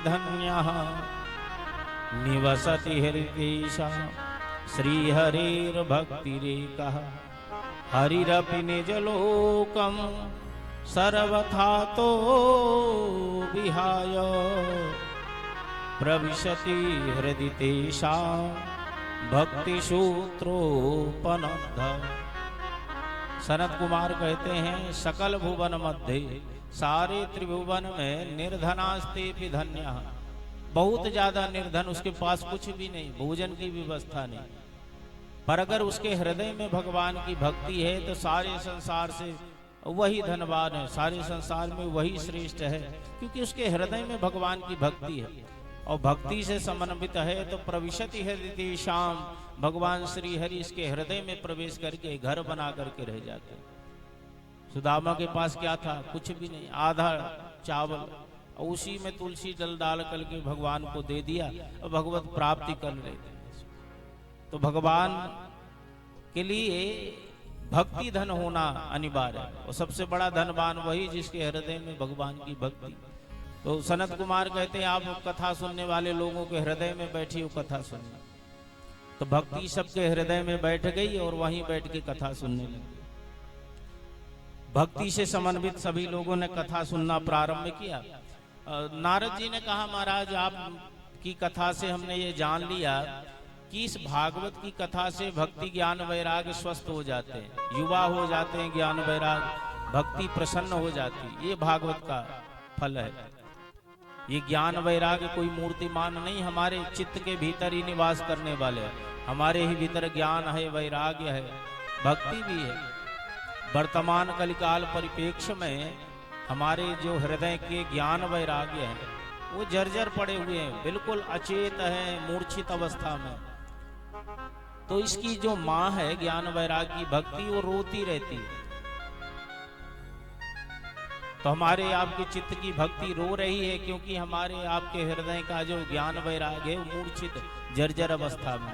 [SPEAKER 1] धन्यः निवसति हृदीशा श्री हरिर भक्तिरेकः हरिरपि निजलोकं सर्वथा तो विहाय प्रविशति हृदि तेषां भक्ति सूत्रोपनब्ध। सनत कुमार कहते हैं सकल भुवन मध्य, सारे त्रिभुवन में निर्धनास्ते भी धन्य, बहुत ज्यादा निर्धन, उसके पास कुछ भी नहीं, भोजन की व्यवस्था नहीं, पर अगर उसके हृदय में भगवान की भक्ति है तो सारे संसार से वही धनवान है, सारे संसार में वही श्रेष्ठ है, क्योंकि उसके हृदय में भगवान की भक्ति है और भक्ति से समन्वित है। तो प्रविशति हृदय शाम, भगवान श्री हरि इसके हृदय में प्रवेश करके घर बना करके रह जाते हैं। सुदामा के पास क्या था? कुछ भी नहीं, आधा चावल, और उसी में तुलसी जल डाल करके भगवान को दे दिया और भगवत प्राप्ति कर लेते। तो भगवान के लिए भक्ति धन होना अनिवार्य है और सबसे बड़ा धनवान वही जिसके हृदय में भगवान की भक्ति। तो सनत कुमार कहते हैं आप कथा सुनने वाले लोगों के हृदय में बैठी हो कथा सुनना। तो भक्ति सबके हृदय में बैठ गई और वहीं बैठ के कथा सुनने लगी। भक्ति से समन्वित सभी लोगों ने कथा सुनना प्रारंभ किया। नारद जी ने कहा महाराज आपकी कथा से हमने ये जान लिया कि इस भागवत की कथा से भक्ति ज्ञान वैराग्य स्वस्थ हो जाते हैं, युवा हो जाते हैं, ज्ञान वैराग्य भक्ति प्रसन्न हो जाती है। ये भागवत का फल है। ये ज्ञान वैराग्य कोई मूर्तिमान नहीं, हमारे चित्त के भीतर ही निवास करने वाले हैं। हमारे ही भीतर ज्ञान है, वैराग्य है, भक्ति भी है। वर्तमान कलिकाल परिप्रेक्ष्य में हमारे जो हृदय के ज्ञान वैराग्य हैं वो जर्जर पड़े हुए हैं, बिल्कुल अचेत है, मूर्छित अवस्था में। तो इसकी जो माँ है ज्ञान वैराग्य की भक्ति, वो रोती रहती है। तो हमारे आपके चित्त की भक्ति रो रही है क्योंकि हमारे आपके हृदय का जो ज्ञान वैराग्य है वो मूर्छित जर्जर अवस्था में।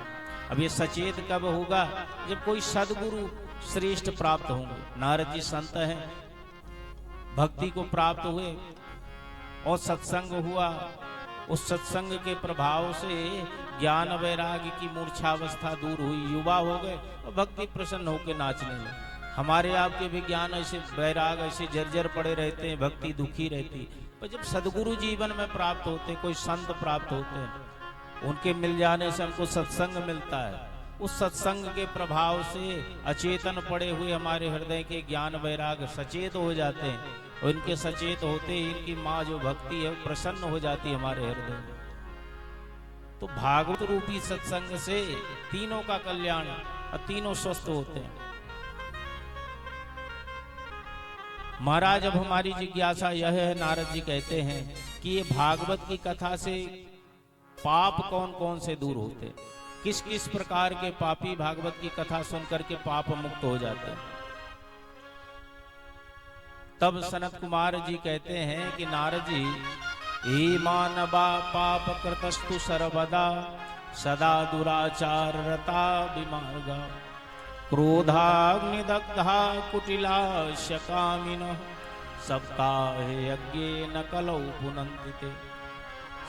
[SPEAKER 1] अब ये सचेत कब होगा? जब कोई सदगुरु श्रेष्ठ प्राप्त होंगे। नारद जी संत हैं, भक्ति को प्राप्त हुए और सत्संग हुआ। उस सत्संग के प्रभाव से ज्ञान वैराग्य की मूर्छावस्था दूर हुई, युवा हो गए और भक्ति प्रसन्न होकर नाचने लगे। हमारे आपके विज्ञान ऐसे वैराग ऐसे जर्जर पड़े रहते हैं, भक्ति दुखी रहती। पर जब सदगुरु जीवन में प्राप्त होते, कोई संत प्राप्त होते हैं, उनके मिल जाने से हमको सत्संग मिलता है। उस सत्संग के प्रभाव से अचेतन पड़े हुए हमारे हृदय के ज्ञान वैराग सचेत हो जाते हैं और इनके सचेत होते ही इनकी माँ जो भक्ति है वो प्रसन्न हो जाती है हमारे हृदय में। तो भागवत रूपी सत्संग से तीनों का कल्याण और तीनों स्वस्थ होते हैं। महाराज अब हमारी जिज्ञासा यह है, नारद जी कहते हैं कि ये भागवत की कथा से पाप कौन कौन से दूर होते, किस किस प्रकार के पापी भागवत की कथा सुनकर के पाप मुक्त हो जाते हैं। तब सनत कुमार जी कहते हैं कि नारद जी, हे मानवा पाप कृतस्तु सर्वदा सदा दुराचार रता विमार्गा क्रोधाग्निदग्धा कुटिला शकामिनः सप्ताहे यज्ञेन कलौ पुनन्दिते।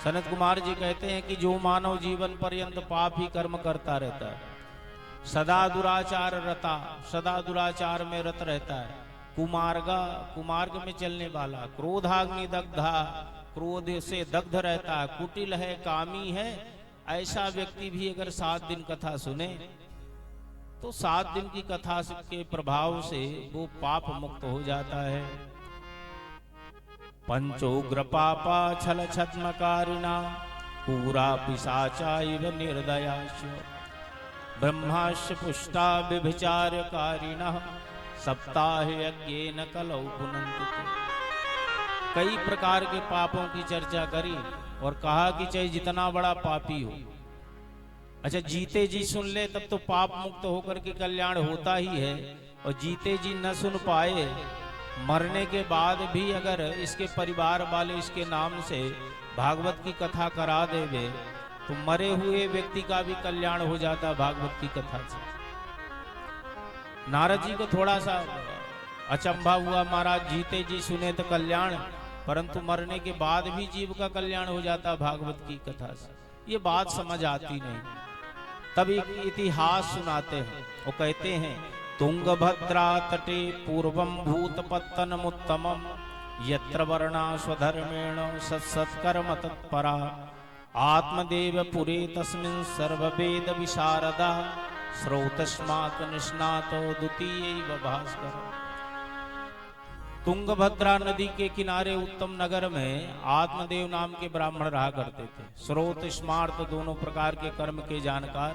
[SPEAKER 1] सनत कुमार जी कहते हैं कि जो मानव जीवन पर्यंत पाप ही कर्म करता रहता है, सदा दुराचार रता, सदा दुराचार में रत रहता है, कुमार्ग में चलने वाला, क्रोधाग्नि दग्धा, क्रोध से दग्ध रहता है, कुटिल है, कामी है, ऐसा व्यक्ति भी अगर 7 दिन कथा सुने तो 7 दिन की कथा के प्रभाव से वो पाप मुक्त हो जाता है। पंचोग्र पापा छल छद्मकारिणा पूरा पिशाचा इव निर्दयाश ब्रह्माश्च पुष्टा व्यभिचारकारिणः सप्ताह यज्ञेन कलौ पुनन्ति। कई प्रकार के पापों की चर्चा करी और कहा कि चाहे जितना बड़ा पापी हो, अच्छा जीते जी सुन ले तब तो पाप मुक्त होकर के कल्याण होता ही है, और जीते जी न सुन पाए, मरने के बाद भी अगर इसके परिवार वाले इसके नाम से भागवत की कथा करा देवे तो मरे हुए व्यक्ति का भी कल्याण हो जाता भागवत की कथा से। नारद जी को थोड़ा सा अचंभा हुआ, महाराज जीते जी सुने तो कल्याण, परंतु मरने के बाद भी जीव का कल्याण हो जाता भागवत की कथा से, ये बात समझ आती नहीं। तब एक इतिहास सुनाते हैं, वो कहते हैं तुंगभद्रा तटे पूर्वम भूतपत्तनमुत्तमम यत्र वर्णा स्वधर्मेण सत्सत्कर्म तत्परा आत्मदेव पुरे तस्मिन् सर्ववेद विशारदा स्रोतस्मात् निष्णातो द्वितीयैव भास्कर। तुंगभद्रा नदी के किनारे उत्तम नगर में आत्मदेव नाम के ब्राह्मण रहा करते थे। स्रोत स्मार्त दोनों प्रकार के कर्म के जानकार,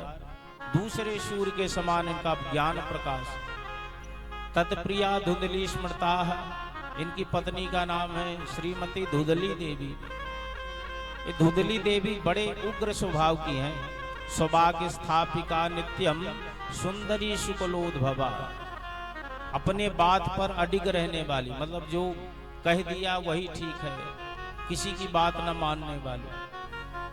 [SPEAKER 1] दूसरे सूर्य के समान इनका ज्ञान प्रकाश। तत्प्रिया धुंधली स्मृता, इनकी पत्नी का नाम है श्रीमती धुंधली देवी। ये धुंधली देवी बड़े उग्र स्वभाव की हैं। सौभाग्य स्थापिका नित्यम सुंदरी शुक्लोद्भवा, अपने बात पर अडिग रहने वाली, मतलब जो कह दिया वही ठीक है, किसी की बात न मानने वाली,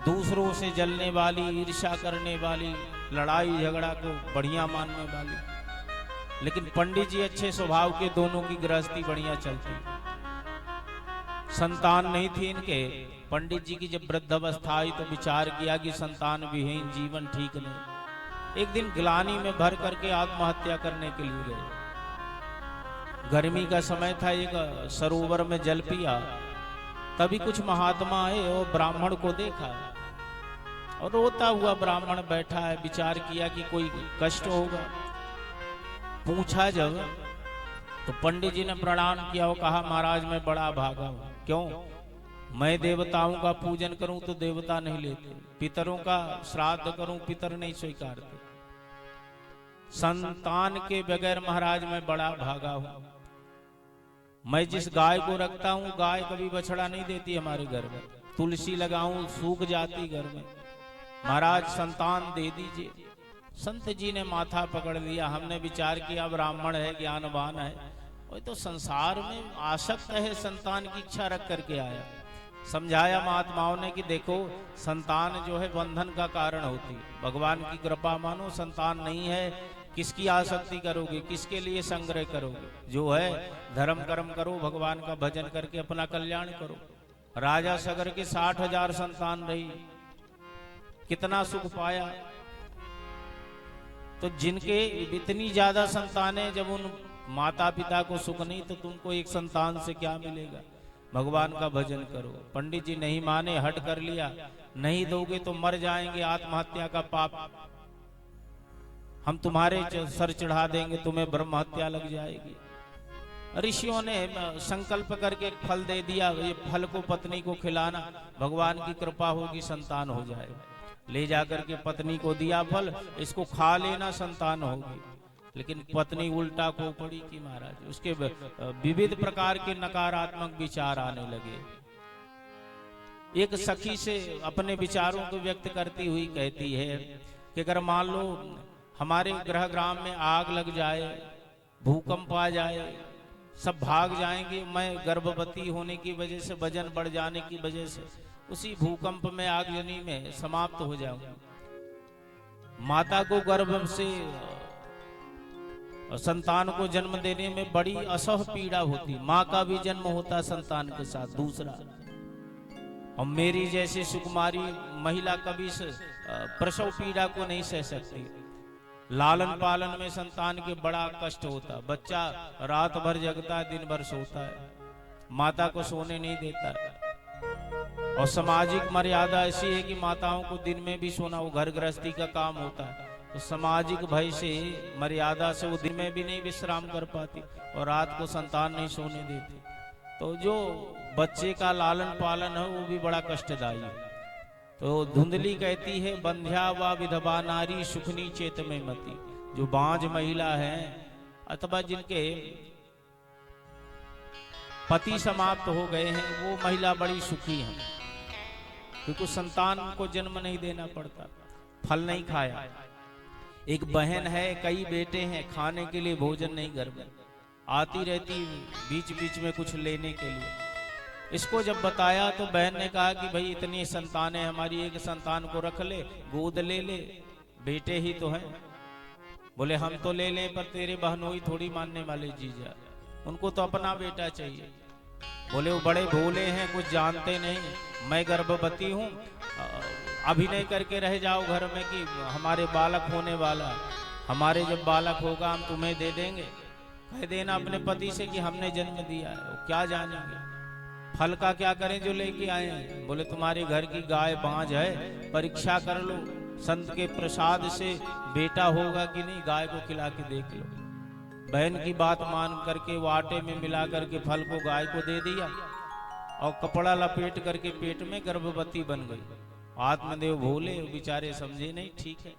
[SPEAKER 1] दूसरों से जलने वाली, ईर्ष्या करने वाली, लड़ाई झगड़ा को बढ़िया मानने वाली। लेकिन पंडित जी अच्छे स्वभाव के, दोनों की गृहस्थी बढ़िया चलती। संतान नहीं थी इनके। पंडित जी की जब वृद्धावस्था आई तो विचार किया कि संतान विहीन जीवन ठीक नहीं। एक दिन ग्लानि में भर करके आत्महत्या करने के लिए गए। गर्मी का समय था, एक सरोवर में जल पिया, तभी कुछ महात्मा आए और ब्राह्मण को देखा और रोता हुआ ब्राह्मण बैठा है। विचार किया कि कोई कष्ट होगा, पूछा जब तो पंडित जी ने प्रणाम किया और कहा महाराज मैं बड़ा भागा हूं। क्यों? मैं देवताओं का पूजन करूं तो देवता नहीं लेते, पितरों का श्राद्ध करूं पितर नहीं स्वीकारते, संतान के बगैर महाराज मैं बड़ा भागा हूं। मैं जिस गाय को रखता हूं गाय कभी बछड़ा नहीं देती हमारे घर में, तुलसी लगाऊं सूख जाती घर में, महाराज संतान दे दीजिए। संत जी ने माथा पकड़ लिया। हमने विचार किया ब्राह्मण है, ज्ञानवान है, वो तो संसार में आसक्त है, संतान की इच्छा रख करके आया। समझाया महात्माओं ने कि देखो संतान जो है बंधन का कारण होती है, भगवान की कृपा मानो, संतान नहीं है किसकी आसक्ति करोगे, किसके लिए संग्रह करोगे? जो है धर्म कर्म करो, भगवान का भजन करके अपना कल्याण करो। राजा सगर के 60,000 संतान रही, कितना सुख पाया। तो जिनके इतनी ज्यादा संतानें, जब उन माता पिता को सुख नहीं तो तुमको एक संतान से क्या मिलेगा? भगवान का भजन करो। पंडित जी नहीं माने, हट कर लिया, नहीं दोगे तो मर जाएंगे, आत्महत्या का पाप हम तुम्हारे सर चढ़ा देंगे, तुम्हें ब्रह्म हत्या लग जाएगी। ऋषियों ने संकल्प करके एक फल दे दिया, ये फल को पत्नी को खिलाना, भगवान की कृपा होगी संतान हो जाए। ले जाकर के पत्नी को दिया फल, इसको खा लेना संतान होगी। लेकिन पत्नी उल्टा को पड़ी कि महाराज, उसके विविध प्रकार के नकारात्मक विचार आने लगे। एक सखी से अपने विचारों को व्यक्त करती हुई कहती है कि अगर मान लो हमारे गृह ग्राम में आग लग जाए, भूकंप आ जाए, सब भाग जाएंगे, मैं गर्भवती होने की वजह से, वजन बढ़ जाने की वजह से उसी भूकंप में, आगजनी में समाप्त हो जाऊंगा। माता को गर्भ से संतान को जन्म देने में बड़ी असह पीड़ा होती। माँ का भी जन्म होता संतान के साथ, दूसरा और मेरी जैसी सुकुमारी महिला कभी प्रसव पीड़ा को नहीं सह सकती। लालन पालन में संतान के बड़ा कष्ट होता, बच्चा रात भर जगता है, दिन भर सोता है, माता को सोने नहीं देता है। और सामाजिक मर्यादा ऐसी है कि माताओं को दिन में भी सोना, वो घर गृहस्थी का काम होता है, तो सामाजिक भय से, मर्यादा से वो दिन में भी नहीं विश्राम कर पाती और रात को संतान नहीं सोने देती। तो जो बच्चे का लालन पालन है वो भी बड़ा कष्टदायी है। तो धुंधली कहती है, बंध्या व विधवा नारी सुखनी चेत में मती। जो बांझ महिला है अथवा जिनके पति समाप्त हो गए हैं, वो महिला बड़ी सुखी है, क्योंकि संतान को जन्म नहीं देना पड़ता, फल नहीं खाया। एक बहन है, कई बेटे हैं, खाने के लिए भोजन नहीं घर में, आती रहती बीच बीच में कुछ लेने के लिए। इसको जब बताया तो बहन ने कहा कि भाई इतनी संतानें हमारी, एक संतान को रख ले, गोद ले ले, बेटे ही तो हैं। बोले हम तो ले लें, पर तेरे बहनोई थोड़ी मानने वाले जीजा, उनको तो अपना बेटा चाहिए। बोले वो बड़े भोले हैं, कुछ जानते नहीं, मैं गर्भवती हूँ, अभिनय करके रह जाओ घर में कि हमारे बालक होने वाला, हमारे जब बालक होगा हम तुम्हें दे देंगे। कह देना अपने पति से कि हमने जन्म दिया है, वो क्या जानेंगे, फल का क्या करें जो लेके आए हैं। बोले तुम्हारे घर की गाय बांझ है, परीक्षा कर लो, संत के प्रसाद से बेटा होगा कि नहीं, गाय को खिला के देख लो। बहन की बात मान करके वो आटे में मिला करके फल को गाय को दे दिया और कपड़ा लपेट करके पेट में गर्भवती बन गई। आत्मदेव भोले, बेचारे समझे नहीं, ठीक है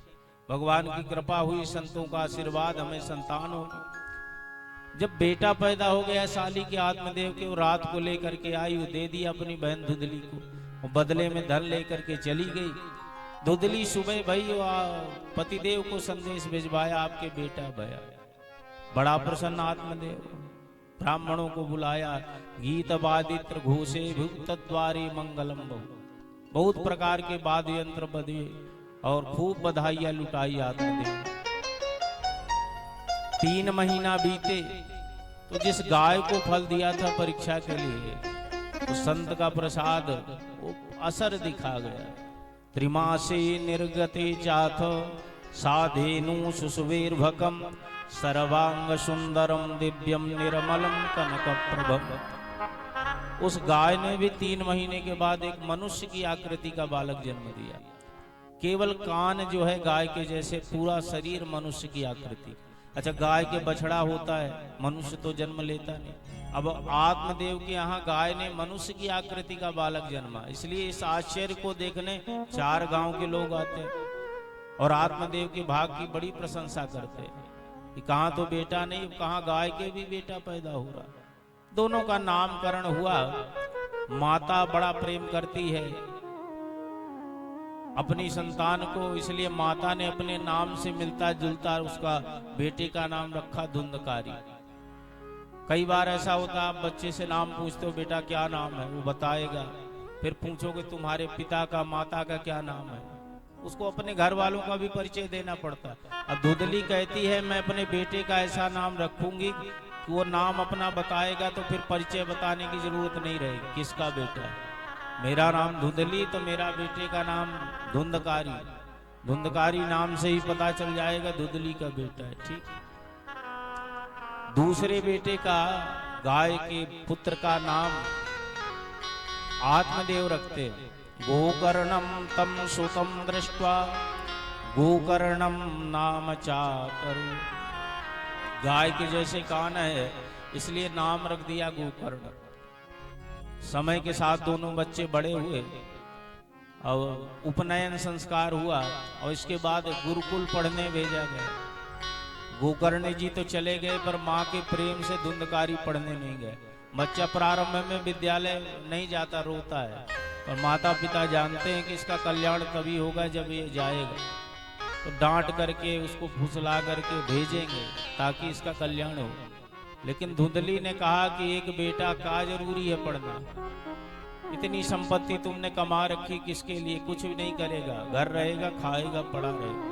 [SPEAKER 1] भगवान की कृपा हुई, संतों का आशीर्वाद, हमें संतान होगी। जब बेटा पैदा हो गया साली के आत्मदेव के, वो रात को लेकर के आई, वो दे दिया अपनी बहन धुंधली को, वो बदले में धन लेकर के चली गई। धुंधली सुबह भाई पतिदेव को संदेश भिजवाया, आपके बेटा भया। बड़ा प्रसन्न आत्मदेव, ब्राह्मणों को बुलाया, गीत वादित्र घोषे भुक्त द्वारे मंगलम बहु, बहुत प्रकार के वाद्य यंत्र बजे और खूब बधाइयां लुटाई आत्मदेव। 3 महीना बीते तो जिस गाय को फल दिया था परीक्षा के लिए, उस संत का प्रसाद वो असर दिखा गया। त्रिमासे निर्गते चाथ साधेनु सुसुवेर्भकम सर्वांग सुंदरम दिव्यम निर्मलम कनक प्रभम। उस गाय ने भी 3 महीने के बाद एक मनुष्य की आकृति का बालक जन्म दिया। केवल कान जो है गाय के जैसे, पूरा शरीर मनुष्य की आकृति। अच्छा, गाय के बछड़ा होता है, मनुष्य तो जन्म लेता नहीं। अब आत्मदेव के यहाँ गाय ने मनुष्य की आकृति का बालक जन्मा, इसलिए इस आश्चर्य को देखने 4 गांव के लोग आते हैं और आत्मदेव के भाग की बड़ी प्रशंसा करते हैं कि कहाँ तो बेटा नहीं, कहाँ गाय के भी बेटा पैदा हो रहा। दोनों का नामकरण हुआ। माता बड़ा प्रेम करती है अपनी संतान को, इसलिए माता ने अपने नाम से मिलता जुलता उसका बेटे का नाम रखा धुंधकारी। कई बार ऐसा होता, आप बच्चे से नाम पूछते हो, बेटा क्या नाम है, वो बताएगा, फिर पूछोगे तुम्हारे पिता का, माता का क्या नाम है, उसको अपने घर वालों का भी परिचय देना पड़ता है। अब धुंधली कहती है मैं अपने बेटे का ऐसा नाम रखूंगी कि वो नाम अपना बताएगा तो फिर परिचय बताने की जरूरत नहीं रहेगी, किसका बेटा है। मेरा नाम धुंधली, तो मेरा बेटे का नाम धुंधकारी, धुंधकारी नाम से ही पता चल जाएगा धुंधली का बेटा है, ठीक। दूसरे बेटे का, गाय के पुत्र का नाम आत्मदेव रखते हैं। गोकर्णम तम सुतम दृष्ट्वा गोकर्णम नाम चाकरु। गाय के जैसे कान है इसलिए नाम रख दिया गोकर्ण। समय के साथ दोनों बच्चे बड़े हुए और उपनयन संस्कार हुआ और इसके बाद गुरुकुल पढ़ने भेजा गया। गोकर्ण जी तो चले गए पर माँ के प्रेम से धुंधकारी पढ़ने नहीं गए। बच्चा प्रारंभ में विद्यालय नहीं जाता, रोता है, पर माता पिता जानते हैं कि इसका कल्याण तभी होगा जब ये जाएगा, तो डांट करके उसको फुसला करके भेजेंगे ताकि इसका कल्याण हो। लेकिन धुंधली ने कहा कि एक बेटा का जरूरी है पढ़ना, इतनी संपत्ति तुमने कमा रखी किसके लिए, कुछ भी नहीं करेगा, घर रहेगा, खाएगा, पड़ा रहेगा,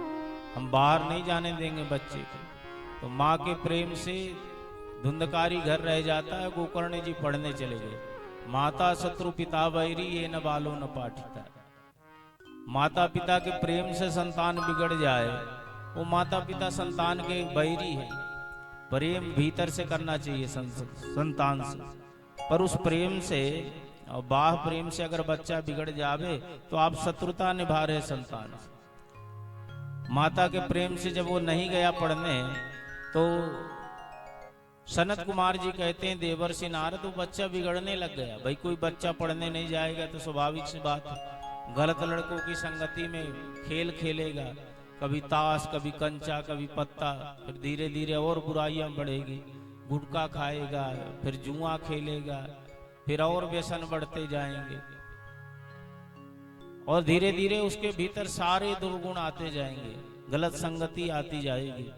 [SPEAKER 1] हम बाहर नहीं जाने देंगे बच्चे को। तो माँ के प्रेम से धुंधकारी घर रह जाता है। गोकर्ण जी पढ़ने चले गए। माता शत्रु पिता वैरी ये न बालो न पाठिता। माता पिता के प्रेम से संतान बिगड़ जाए, वो माता पिता संतान के बैरी है। प्रेम भीतर से करना चाहिए संतान से, पर उस प्रेम से और बाह्य प्रेम से अगर बच्चा बिगड़ जावे तो आप शत्रुता निभा रहे संतान से। माता के प्रेम से जब वो नहीं गया पढ़ने तो सनत कुमार जी कहते हैं देवर्षि नारद तो बच्चा बिगड़ने लग गया। भाई कोई बच्चा पढ़ने नहीं जाएगा तो स्वाभाविक सी बात है, गलत लड़कों की संगति में खेल खेलेगा, कभी ताश कभी कंचा कभी पत्ता, फिर धीरे धीरे और बुराइयां बढ़ेगी। गुटखा खाएगा, फिर जुआ खेलेगा, फिर और व्यसन बढ़ते जाएंगे और धीरे धीरे उसके भीतर सारे दुर्गुण आते जाएंगे, गलत संगति आती जाएगी।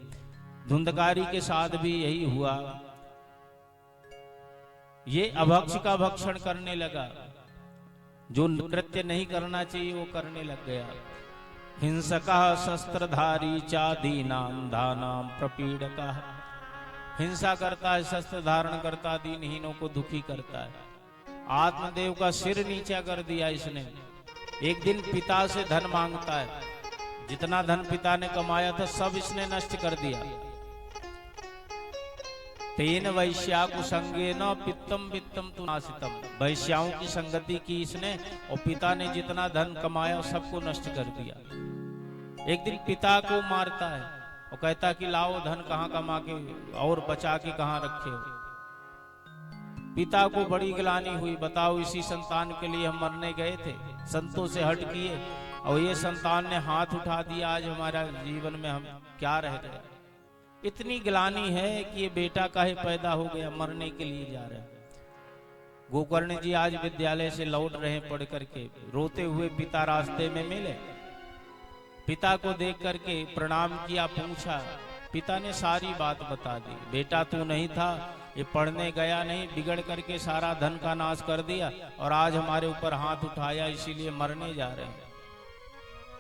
[SPEAKER 1] धुंधकारी के साथ भी यही हुआ। ये अभक्ष का भक्षण करने लगा, जो कृत्य नहीं करना चाहिए वो करने लग गया। हिंसका शस्त्रधारी चादीनाम दानाम प्रपीड़का, हिंसा करता है, शस्त्र धारण करता, दीनहीनों को दुखी करता है। आत्मदेव का सिर नीचा कर दिया इसने। एक दिन पिता से धन मांगता है, जितना धन पिता ने कमाया था सब इसने नष्ट कर दिया। तेन वैश्या कुसंगे न पित्तम वित्तम तु नासितम, वैश्याओं की संगति की इसने और पिता ने जितना धन कमाया सबको नष्ट कर दिया। एक दिन पिता को मारता है और कहता कि लाओ धन कहाँ कमा के और बचा के कहाँ रखे हो। पिता को बड़ी गिलानी हुई, बताओ इसी संतान के लिए हम मरने गए थे, संतों से हट किए और ये संतान ने हाथ उठा दिया, आज हमारा जीवन में हम क्या रह गए। इतनी गिलानी है कि ये बेटा काहे पैदा हो गया, मरने के लिए जा रहा है। गोकर्ण जी आज विद्यालय से लौट रहे पढ़ करके, रोते हुए पिता रास्ते में मिले। पिता को देख करके प्रणाम किया, पूछा, पिता ने सारी बात बता दी। बेटा तू नहीं था, ये पढ़ने गया नहीं, बिगड़ करके सारा धन का नाश कर दिया और आज हमारे ऊपर हाथ उठाया, इसीलिए मरने जा रहे हैं।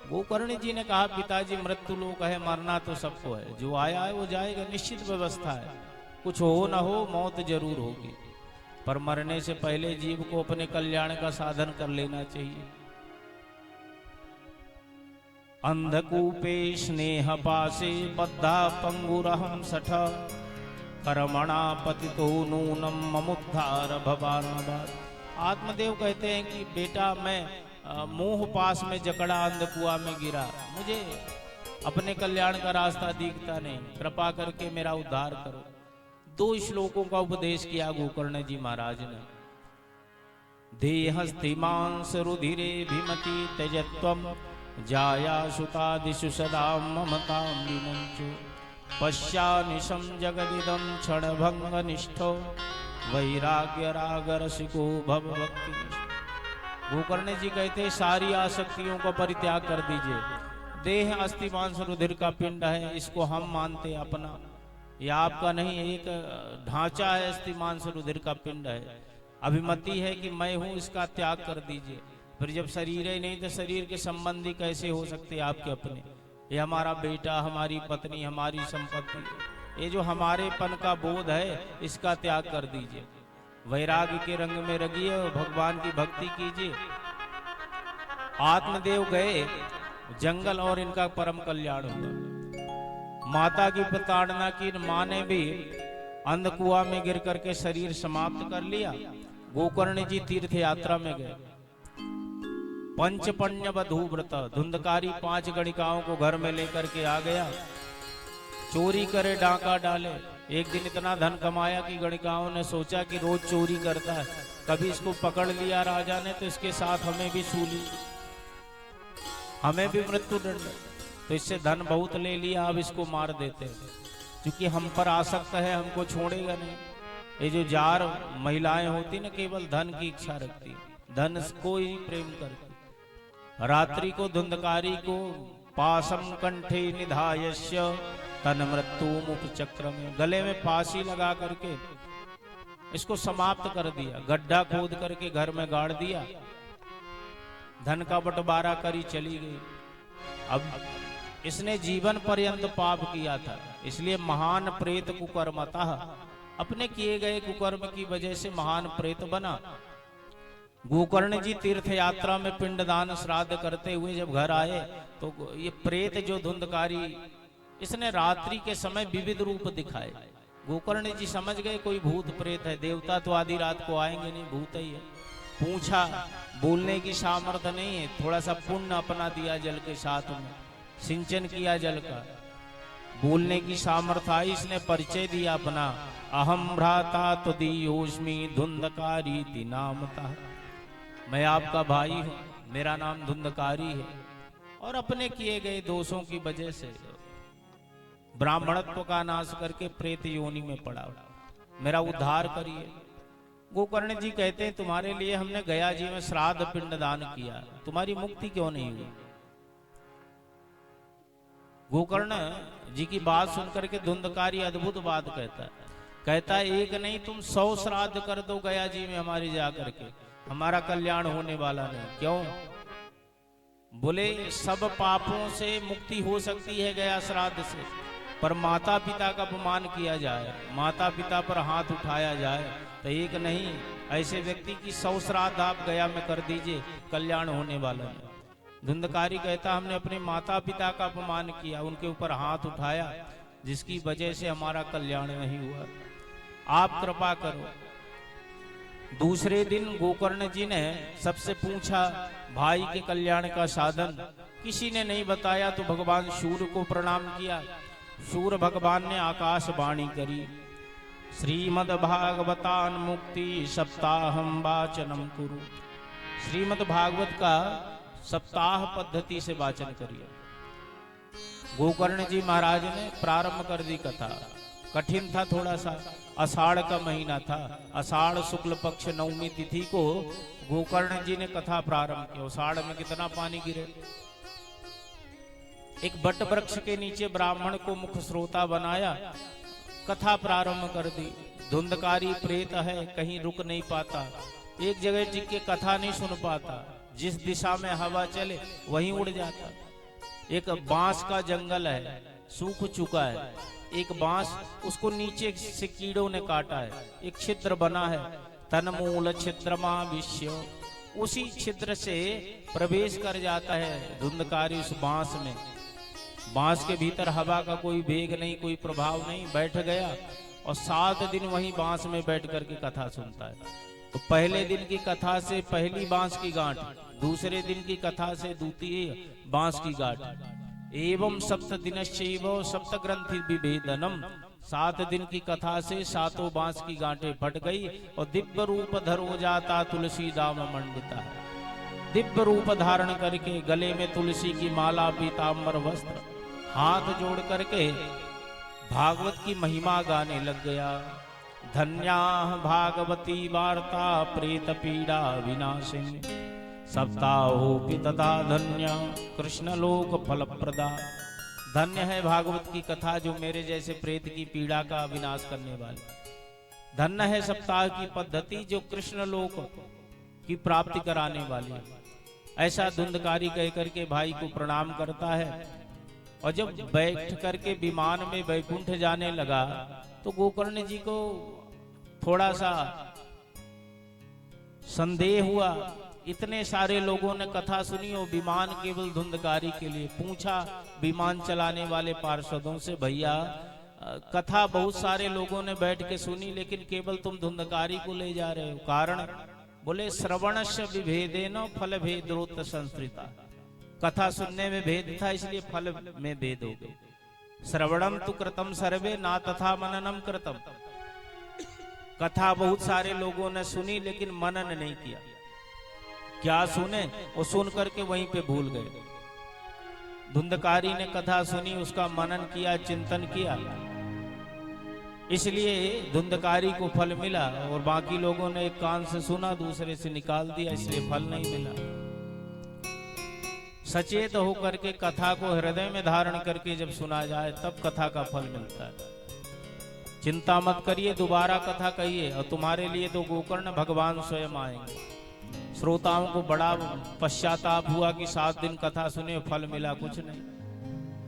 [SPEAKER 1] गोकर्ण जी ने कहा, पिताजी मृत्यु लोक है, मरना तो सबको है, जो आया है वो जाएगा, निश्चित व्यवस्था है, कुछ हो ना हो मौत जरूर होगी, पर मरने से पहले जीव को अपने कल्याण का साधन कर लेना चाहिए। अंधकूपे स्नेह पासे बद्धा पंगुरहम सठ, कर्मणा पतितो नूनम ममुद्धार भवानवाद। आत्मदेव कहते हैं कि बेटा मैं मोह पास में जकड़ा अंधकुआ में गिरा, मुझे अपने कल्याण का रास्ता दिखता नहीं, कृपा करके मेरा उद्धार करो। 2 श्लोकों का उपदेश किया गोकर्ण जी महाराज ने। देहस्थि मांस रुधिरे भीमति त्यजत्वम, जाया सुतादिषु सदा ममतां विमुञ्चु, पश्यानिशं जगदिदं क्षणभंग निष्ठो, वैराग्य राग रसिको भव भक्ति। गोकर्ण जी कहते सारी आसक्तियों का परित्याग कर दीजिए। देह अस्थि मांस रुधिर का पिंड है, इसको हम मानते अपना, यह आपका नहीं, एक ढांचा है, अस्थि मांस रुधिर का पिंड है। अभिमति है कि मैं हूं, इसका त्याग कर दीजिए। फिर जब शरीर ही नहीं तो शरीर के संबंधी कैसे हो सकते आपके अपने। ये हमारा बेटा, हमारी पत्नी, हमारी संपत्ति, ये जो हमारेपन का बोध है इसका त्याग कर दीजिए। वैराग्य के रंग में रंगिए और भगवान की भक्ति कीजिए। आत्मदेव गए जंगल और इनका परम कल्याण हुआ। माता की प्रताड़ना की, मां ने भी अंधकुआ में गिर करके शरीर समाप्त कर लिया। गोकर्ण जी तीर्थ यात्रा में गए। पंचपण्य वधू व्रत, धुंधकारी 5 गणिकाओं को घर में लेकर के आ गया, चोरी करे डांका डाले। एक दिन इतना धन कमाया कि गणिकाओं ने सोचा कि रोज चोरी करता है, कभी इसको पकड़ लिया राजा ने तो इसके साथ हमें भी सूली, हमें भी मृत्यु दंड, तो इससे धन बहुत ले लिया, अब इसको मार देते हैं, क्योंकि हम पर आसक्त है, हमको छोड़ेगा नहीं। ये जो जार महिलाएं होती ना, केवल धन की इच्छा रखती, धन को ही प्रेम करती। रात्रि को धुंधकारी को पासम कंठे निधायस्य तन मृत्यु मुख चक्र में, गले में फांसी लगा करके इसको समाप्त कर दिया। गड्ढा खोद करके घर में गाड़ दिया, धन का बंटवारा करी चली गई। अब इसने जीवन पर्यंत पाप किया था, इसलिए महान प्रेत कुकर्मतः, अपने किए गए कुकर्म की वजह से महान प्रेत बना। गोकर्ण जी तीर्थ यात्रा में पिंडदान श्राद्ध करते हुए जब घर आए तो ये प्रेत जो धुंधकारी, इसने रात्रि के समय विविध रूप दिखाए। गोकर्ण जी समझ गए कोई भूत प्रेत है, देवता तो आधी रात को आएंगे नहीं, भूत ही है। पूछा, बोलने की सामर्थ्य नहीं है, थोड़ा सा पुण्य अपना दिया जल के साथ में, सिंचन किया जल का, बोलने की सामर्थ्य आई, इसने परिचय दिया अपना, अहम भ्राता त्वदीयोस्मि धुंधकारी नामतः, मैं आपका भाई हूं, मेरा नाम धुंधकारी है, और अपने किए गए दोषों की वजह से ब्राह्मणत्व का नाश करके प्रेत योनि में पड़ा, मेरा उद्धार करिए। गोकर्ण जी कहते हैं तुम्हारे लिए हमने गया जी में श्राद्ध पिंडदान किया, तुम्हारी मुक्ति क्यों नहीं हुई? गोकर्ण जी की बात सुनकर के धुंधकारी अद्भुत बात कहता है एक नहीं तुम 100 श्राद्ध कर दो गया जी में हमारे जाकर के, हमारा कल्याण होने वाला नहीं। क्यों? बोले सब पापों से मुक्ति हो सकती है गया श्राद्ध से, पर माता पिता का अपमान किया जाए, माता पिता पर हाथ उठाया जाए तो एक नहीं, ऐसे व्यक्ति की 100 श्राद्ध आप गया में कर दीजिए, कल्याण होने वाला है। धुंधकारी कहता हमने अपने माता पिता का अपमान किया, उनके ऊपर हाथ उठाया, जिसकी वजह से हमारा कल्याण नहीं हुआ, आप कृपा करो। दूसरे दिन गोकर्ण जी ने सबसे पूछा भाई के कल्याण का साधन, किसी ने नहीं बताया तो भगवान सूर्य को प्रणाम किया। सूर्य भगवान ने आकाशवाणी करी, श्रीमद् भागवतान मुक्ति सप्ताहम वाचनम कुरु, श्रीमद् भागवत का सप्ताह पद्धति से वाचन करिए। गोकर्ण जी महाराज ने प्रारंभ कर दी कथा, कठिन था थोड़ा सा, आषाढ़ का महीना था, आषाढ़ शुक्ल पक्ष नवमी तिथि को गोकर्ण जी ने कथा प्रारंभ की। आषाढ़ में कितना पानी गिरे, एक बट वृक्ष के नीचे ब्राह्मण को मुख्य श्रोता बनाया, कथा प्रारंभ कर दी। धुंधकारी प्रेत है, कहीं रुक नहीं पाता, एक जगह टिक के कथा नहीं सुन पाता, जिस दिशा में हवा चले वहीं उड़ जाता। एक बांस का जंगल है, सूख चुका है, एक बांस उसको नीचे से कीड़ों ने काटा है, एक छिद्र बना है, तनमूल छिद्रमा विश्य, उसी छिद्र से प्रवेश कर जाता है धुंधकारी उस बांस में। बांस के भीतर हवा का कोई वेग नहीं, कोई प्रभाव नहीं, बैठ गया और 7 दिन वहीं बांस में बैठ करके कथा सुनता है। तो पहले दिन की कथा से पहली बांस की गांठ, दूसरे दिन की कथा से द्वितीय बांस की गांठ, एवं सप्त दिनश्चैव सप्त ग्रंथि विभेदनम, 7 दिन की कथा से 7 बांस की गांठें फट गई और दिव्य रूप धरो जाता तुलसी दाम मंडिता, दिव्य रूप धारण करके गले में तुलसी की माला, पीताम्बर वस्त्र, हाथ जोड़ करके भागवत की महिमा गाने लग गया। धन्या भागवती वार्ता प्रेत पीड़ा विनाशिनी, सप्ताहोपि तथा धन्या कृष्ण लोक फल प्रदा, धन्य है भागवत की कथा जो मेरे जैसे प्रेत की पीड़ा का विनाश करने वाली, धन्य है सप्ताह की पद्धति जो कृष्ण लोक की प्राप्ति कराने वाली है। ऐसा धुंधकारी कह करके भाई को प्रणाम करता है। और जब बैठ करके विमान में वैकुंठ जाने लगा तो गोकर्ण जी को थोड़ा सा संदेह हुआ, इतने सारे लोगों ने कथा सुनी और विमान केवल धुंधकारी के लिए। पूछा विमान चलाने वाले पार्षदों से, भैया कथा बहुत सारे लोगों ने बैठ के सुनी लेकिन केवल तुम धुंधकारी को ले जा रहे हो, कारण? बोले श्रवणस्य विभेदेन फल भेदोत संस्कृता, कथा सुनने में भेद था इसलिए फल में भेद हो गए। श्रवणम तु कृतम सर्वे ना तथा मननम कृतम, कथा बहुत सारे लोगों ने सुनी लेकिन मनन नहीं किया। क्या सुने? वो सुन करके वहीं पे भूल गए। धुंधकारी ने कथा सुनी, उसका मनन किया, चिंतन किया, इसलिए धुंधकारी को फल मिला और बाकी लोगों ने एक कान से सुना दूसरे से निकाल दिया, इसलिए फल नहीं मिला। सचेत होकर के कथा को हृदय में धारण करके जब सुना जाए तब कथा का फल मिलता है। चिंता मत करिए, दोबारा कथा कहिए और तुम्हारे लिए तो गोकर्ण भगवान स्वयं आएंगे। श्रोताओं को बड़ा पश्चाताप हुआ कि 7 दिन कथा सुने, फल मिला कुछ नहीं।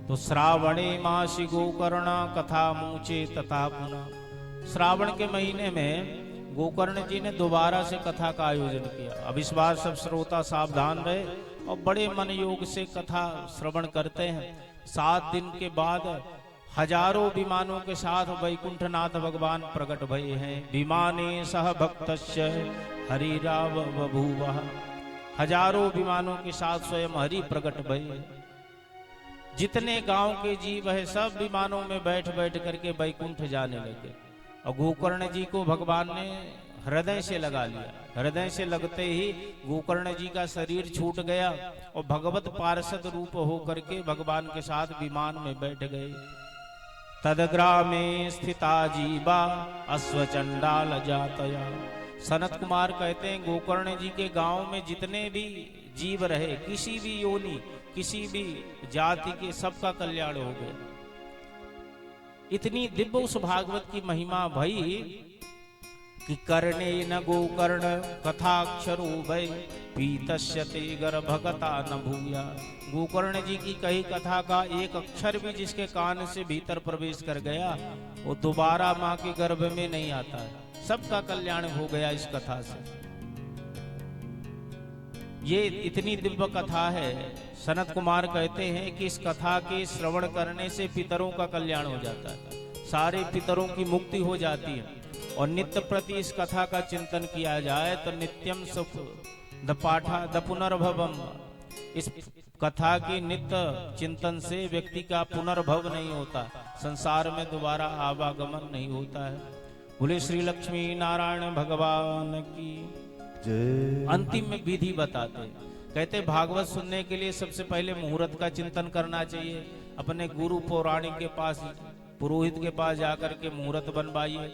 [SPEAKER 1] तो श्रावणे मासी गोकर्ण कथा मूचे तथा पुनः, श्रावण के महीने में गोकर्ण जी ने दोबारा से कथा का आयोजन किया। अब इस बार सब श्रोता सावधान रहे और बड़े मन योग से कथा श्रवण करते हैं। 7 दिन के बाद हजारों विमानों के साथ वैकुंठनाथ भगवान प्रकट भये हैं। विमाने सह भक्तस्य हरिराव बभूवः। हजारों विमानों के साथ स्वयं हरि प्रकट भये। जितने गांव के जीव है सब विमानों में बैठ बैठ करके वैकुंठ जाने लगे। और गोकर्ण जी को भगवान ने हृदय से लगा लिया। हृदय से लगते ही गोकर्ण जी का शरीर छूट गया और भगवत पार्षद रूप होकर के भगवान के साथ विमान में बैठ गए। तदग्रामे स्थिता जीवा अश्वचंडाल जातया। सनत कुमार कहते हैं गोकर्ण जी के गांव में जितने भी जीव रहे, किसी भी योनि किसी भी जाति के, सबका कल्याण हो गया। इतनी दिव्य उस भागवत की महिमा भई कि कर्णे न गोकर्ण कथाक्षरो भय पीतस्य ते गर्भगता न भूया। गोकर्ण जी की कही कथा का एक अक्षर भी जिसके कान से भीतर प्रवेश कर गया वो दोबारा मां के गर्भ में नहीं आता है। सबका कल्याण हो गया इस कथा से। ये इतनी दिव्य कथा है। सनत कुमार कहते हैं कि इस कथा के श्रवण करने से पितरों का कल्याण हो जाता है, सारे पितरों की मुक्ति हो जाती है। और नित्य प्रति इस कथा का चिंतन किया जाए तो नित्यम सुख द पाठा द पुनर्भवम। इस कथा के नित्य चिंतन से व्यक्ति का पुनर्भव नहीं होता, संसार में दोबारा आवागमन नहीं होता है। बोले श्री लक्ष्मी नारायण भगवान की जय। अंतिम में विधि बताते, कहते भागवत सुनने के लिए सबसे पहले मुहूर्त का चिंतन करना चाहिए। अपने गुरु पौराणिक के पास, पुरोहित के पास जाकर के मुहूर्त बनवाइए।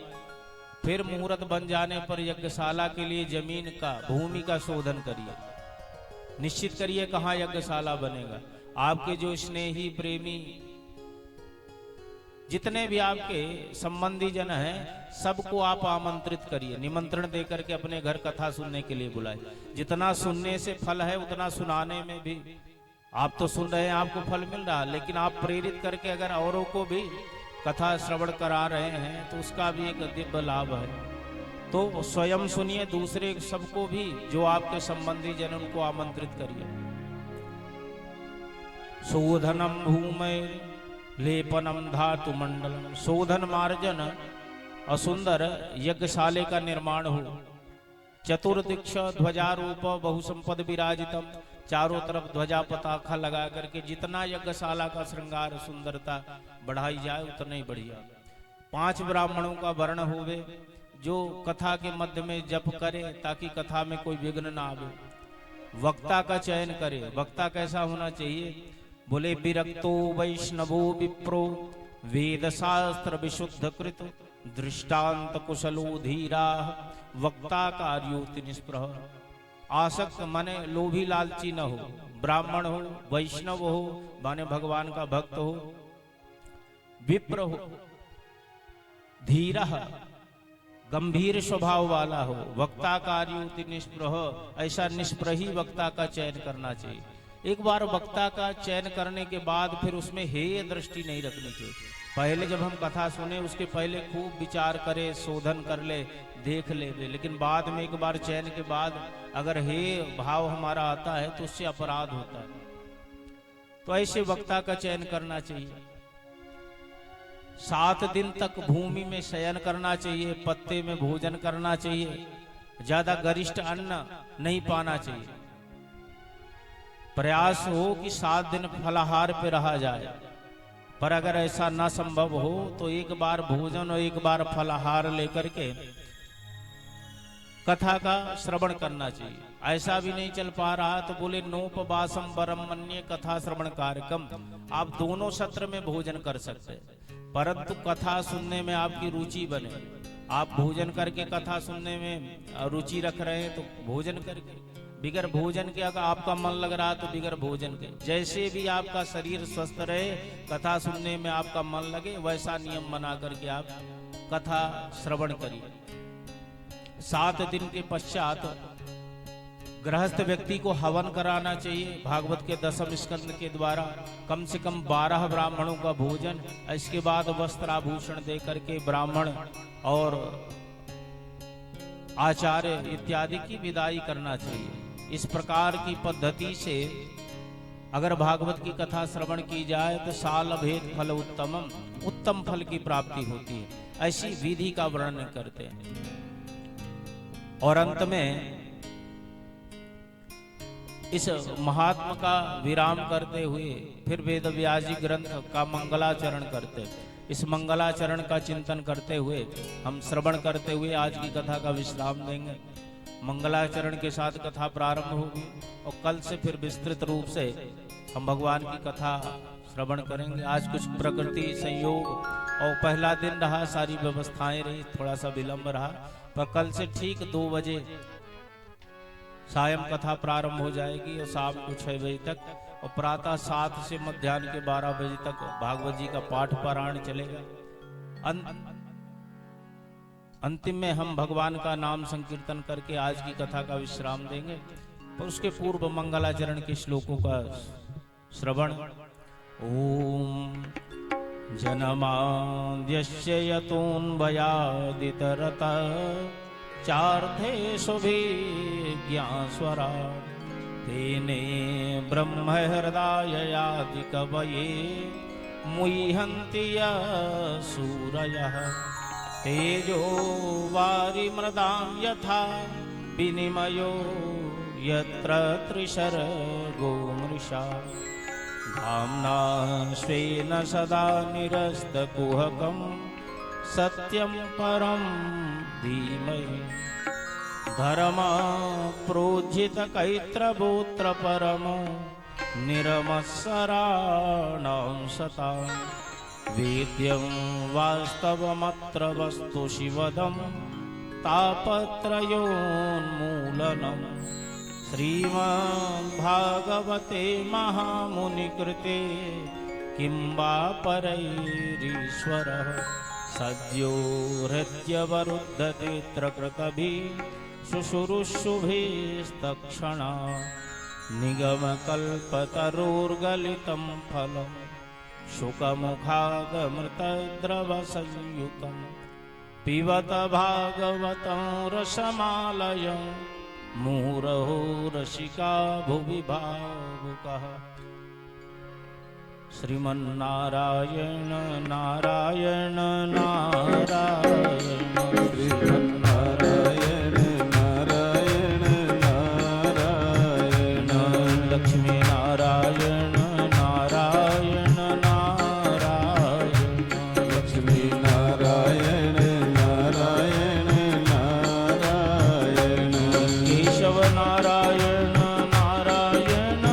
[SPEAKER 1] फिर मुहूर्त बन जाने पर यज्ञशाला के लिए जमीन का, भूमि का शोधन करिए। निश्चित करिए कहाँ यज्ञशाला बनेगा। आपके जो स्नेही प्रेमी जितने भी आपके संबंधी जन हैं सबको आप आमंत्रित करिए, निमंत्रण देकर के अपने घर कथा सुनने के लिए बुलाए। जितना सुनने से फल है उतना सुनाने में भी, आप तो सुन रहे हैं आपको फल मिल रहा, लेकिन आप प्रेरित करके अगर औरों को भी कथा श्रवण करा रहे हैं तो उसका भी एक दिव्य लाभ है। तो स्वयं सुनिए, दूसरे सबको भी जो आपके संबंधी जन उनको आमंत्रित करिए। शोधनम भूमि लेपनम धातु मंडलम। शोधन मार्जन और सुंदर यज्ञशाले का निर्माण हो। चतुर्दिक्ष ध्वजारूप बहुसंपद विराजितम। चारों तरफ ध्वजा पताखा लगा करके जितना यज्ञशाला का श्रृंगार सुंदरता बढ़ाई जाए उतना ही बढ़िया। 5 ब्राह्मणों का वर्ण होवे जो कथा के मध्य में जप करे ताकि कथा में कोई विघ्न ना आवे। वक्ता का चयन करे। वक्ता कैसा होना चाहिए? बोले विरक्तो वैष्णवो विप्रो वेद शास्त्र विशुद्ध कृत दृष्टांत कुशलो धीरा वक्ता कार्योति निष्प्रह। आसक्त माने लोभी लालची न हो, ब्राह्मण हो, वैष्णव हो माने भगवान का भक्त हो, विप्र हो, धीरा गंभीर स्वभाव वाला हो, वक्ता कार्योति निष्प्रह। ऐसा निष्प्रही वक्ता का चयन करना चाहिए। एक बार वक्ता का चयन करने के बाद फिर उसमें हेय दृष्टि नहीं रखनी चाहिए। पहले जब हम कथा सुने उसके पहले खूब विचार करे, शोधन कर ले, देख ले, लेकिन बाद में एक बार चयन के बाद अगर हेय भाव हमारा आता है तो उससे अपराध होता है। तो ऐसे वक्ता का चयन करना चाहिए। 7 दिन तक भूमि में शयन करना चाहिए, पत्ते में भोजन करना चाहिए, ज्यादा गरिष्ठ अन्न नहीं पाना चाहिए। प्रयास हो कि 7 दिन फलाहार पे रहा जाए, पर अगर ऐसा ना संभव हो तो एक बार भोजन और एक बार फलाहार लेकर के कथा का श्रवण करना चाहिए। ऐसा भी नहीं चल पा रहा तो बोले नोपवासम वरम मन्ये कथा श्रवण कार्यक्रम। आप दोनों सत्र में भोजन कर सकते हैं, परंतु कथा सुनने में आपकी रुचि बने। आप भोजन करके कथा सुनने में रुचि रख रहे हैं तो भोजन करके, बिगर भोजन के अगर आपका मन लग रहा तो बिगर भोजन के, जैसे भी आपका शरीर स्वस्थ रहे कथा सुनने में आपका मन लगे वैसा नियम बना करके आप कथा श्रवण करिए। 7 दिन के पश्चात गृहस्थ व्यक्ति को हवन कराना चाहिए। भागवत के 10वें स्कंद के द्वारा कम से कम 12 ब्राह्मणों का भोजन, इसके बाद वस्त्राभूषण दे करके ब्राह्मण और आचार्य इत्यादि की विदाई करना चाहिए। इस प्रकार की पद्धति से अगर भागवत की कथा श्रवण की जाए तो साल भेद फल उत्तमम, उत्तम फल की प्राप्ति होती है, ऐसी विधि का वर्णन करते हैं। और अंत में इस महात्मा का विराम करते हुए फिर वेद व्यास जी ग्रंथ का मंगलाचरण करते हैं। इस मंगलाचरण का चिंतन करते हुए हम श्रवण करते हुए आज की कथा का विश्राम देंगे। मंगलाचरण के साथ कथा प्रारंभ होगी और कल से फिर विस्तृत रूप से हम भगवान की कथा श्रवण करेंगे। आज कुछ प्रकृति संयोग और पहला दिन रहा, सारी व्यवस्थाएं रही, थोड़ा सा विलंब रहा, पर कल से ठीक 2 बजे सायं कथा प्रारंभ हो जाएगी और शाम को 6 बजे तक, और प्रातः 7 से मध्याह्न के 12 बजे तक भागवत जी का पाठ पारायण चलेगा। अंतिम में हम भगवान का नाम संकीर्तन करके आज की कथा का विश्राम देंगे। पर उसके पूर्व मंगलाचरण के श्लोकों का श्रवण। ओम जनमाद्यस्य यतोऽन्वयादितरतः चार्धेषु भिज्ञास्वरा तेने ब्रह्महृदाययादि कवये मुह्यन्ति सूरयः तेजो वारिमृदां यथा विनिमयो यत्र त्रिशर्गो मृषा धाम्ना स्वेन सदा निरस्तकुहकं सत्यं परं धीमहि धर्मा प्रोज्झित कैत्रभूत्र परमो निरमत्सराणां सता वेद्यं वास्तवमत्र वस्तु शिवदं तापत्रयोन्मूलनम् श्रीमद्भागवते महामुनिकृते किं वा परैरीश्वरः सद्यो हृद्यवरुद्धतेऽत्र कृतभिः शुश्रूषुभिस्तत्क्षणा निगमकल्पतरोर्गलितं फलं शुकमुखादमृतद्रवसंयुतं पिबत भागवतं रसमालयं मुहुरहो रसिका भुवि भावुकः। श्रीमन्नारायण नारायण नारायण श्रीमन्नारायण नारायण नारायण लक्ष्मी नारायण नारायण नारायण लक्ष्मी नारायण नारायण नारायण केशव नारायण नारायण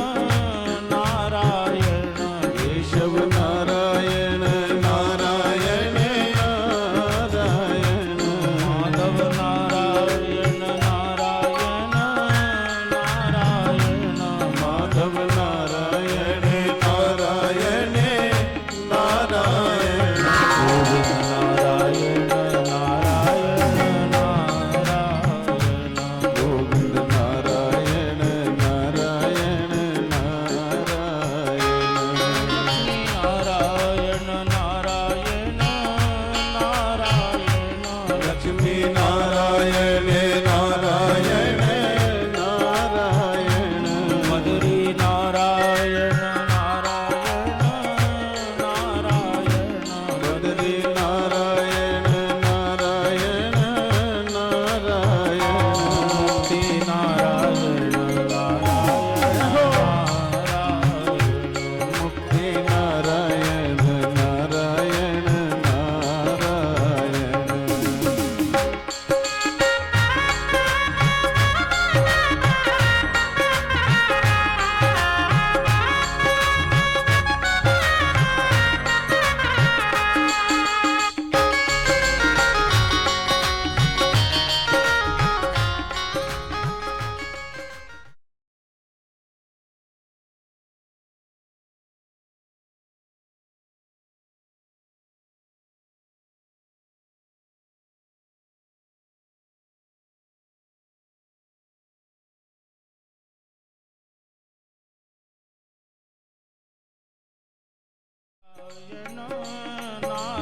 [SPEAKER 1] नारायण केशव नारायण नारायण नारायण माधव नारायण नारायण नारायण माधव नारायण नारायण नारायण गोविंद नारायण नारायण नारायण नारायण नारायण लक्ष्मी नारायण नारायण नारायण मधुरी नारायण नारायण नारायण मधुरी नारायण नारायण नारायण मुक्ति नारायण नारायण मुक्ति नारायण नारायण नारायण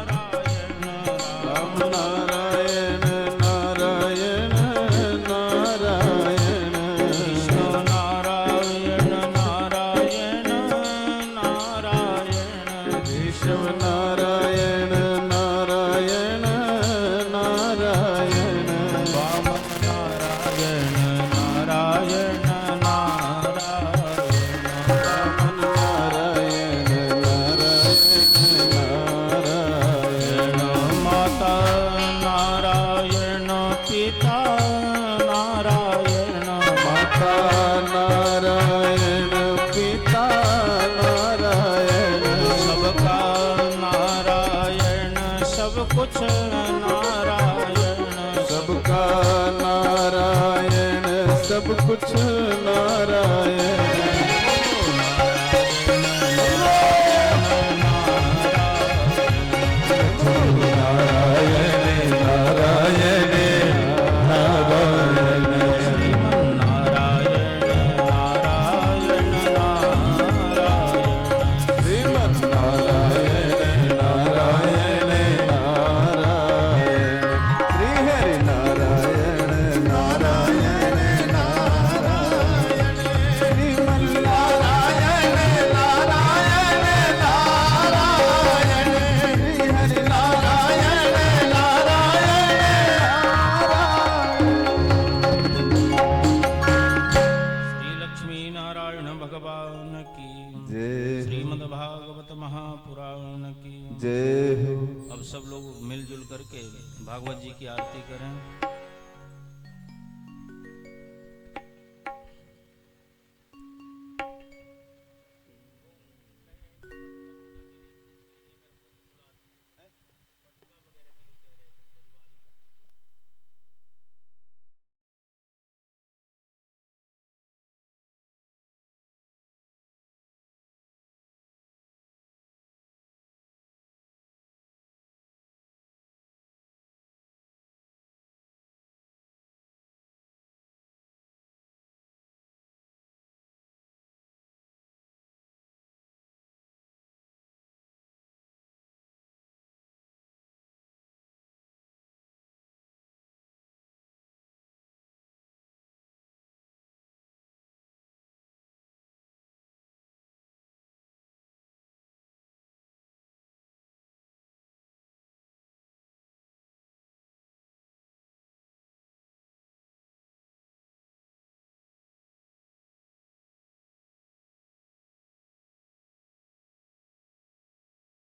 [SPEAKER 1] नारायण नारायण नारायण
[SPEAKER 2] नारायण पिता नारायण,
[SPEAKER 1] सबका नारायण सब कुछ नारायण,
[SPEAKER 2] सबका नारायण सब कुछ नारायण,
[SPEAKER 1] श्रीमद् भागवत महापुराण की
[SPEAKER 2] जय हो।
[SPEAKER 1] अब सब लोग मिलजुल करके भागवत जी की आरती करें।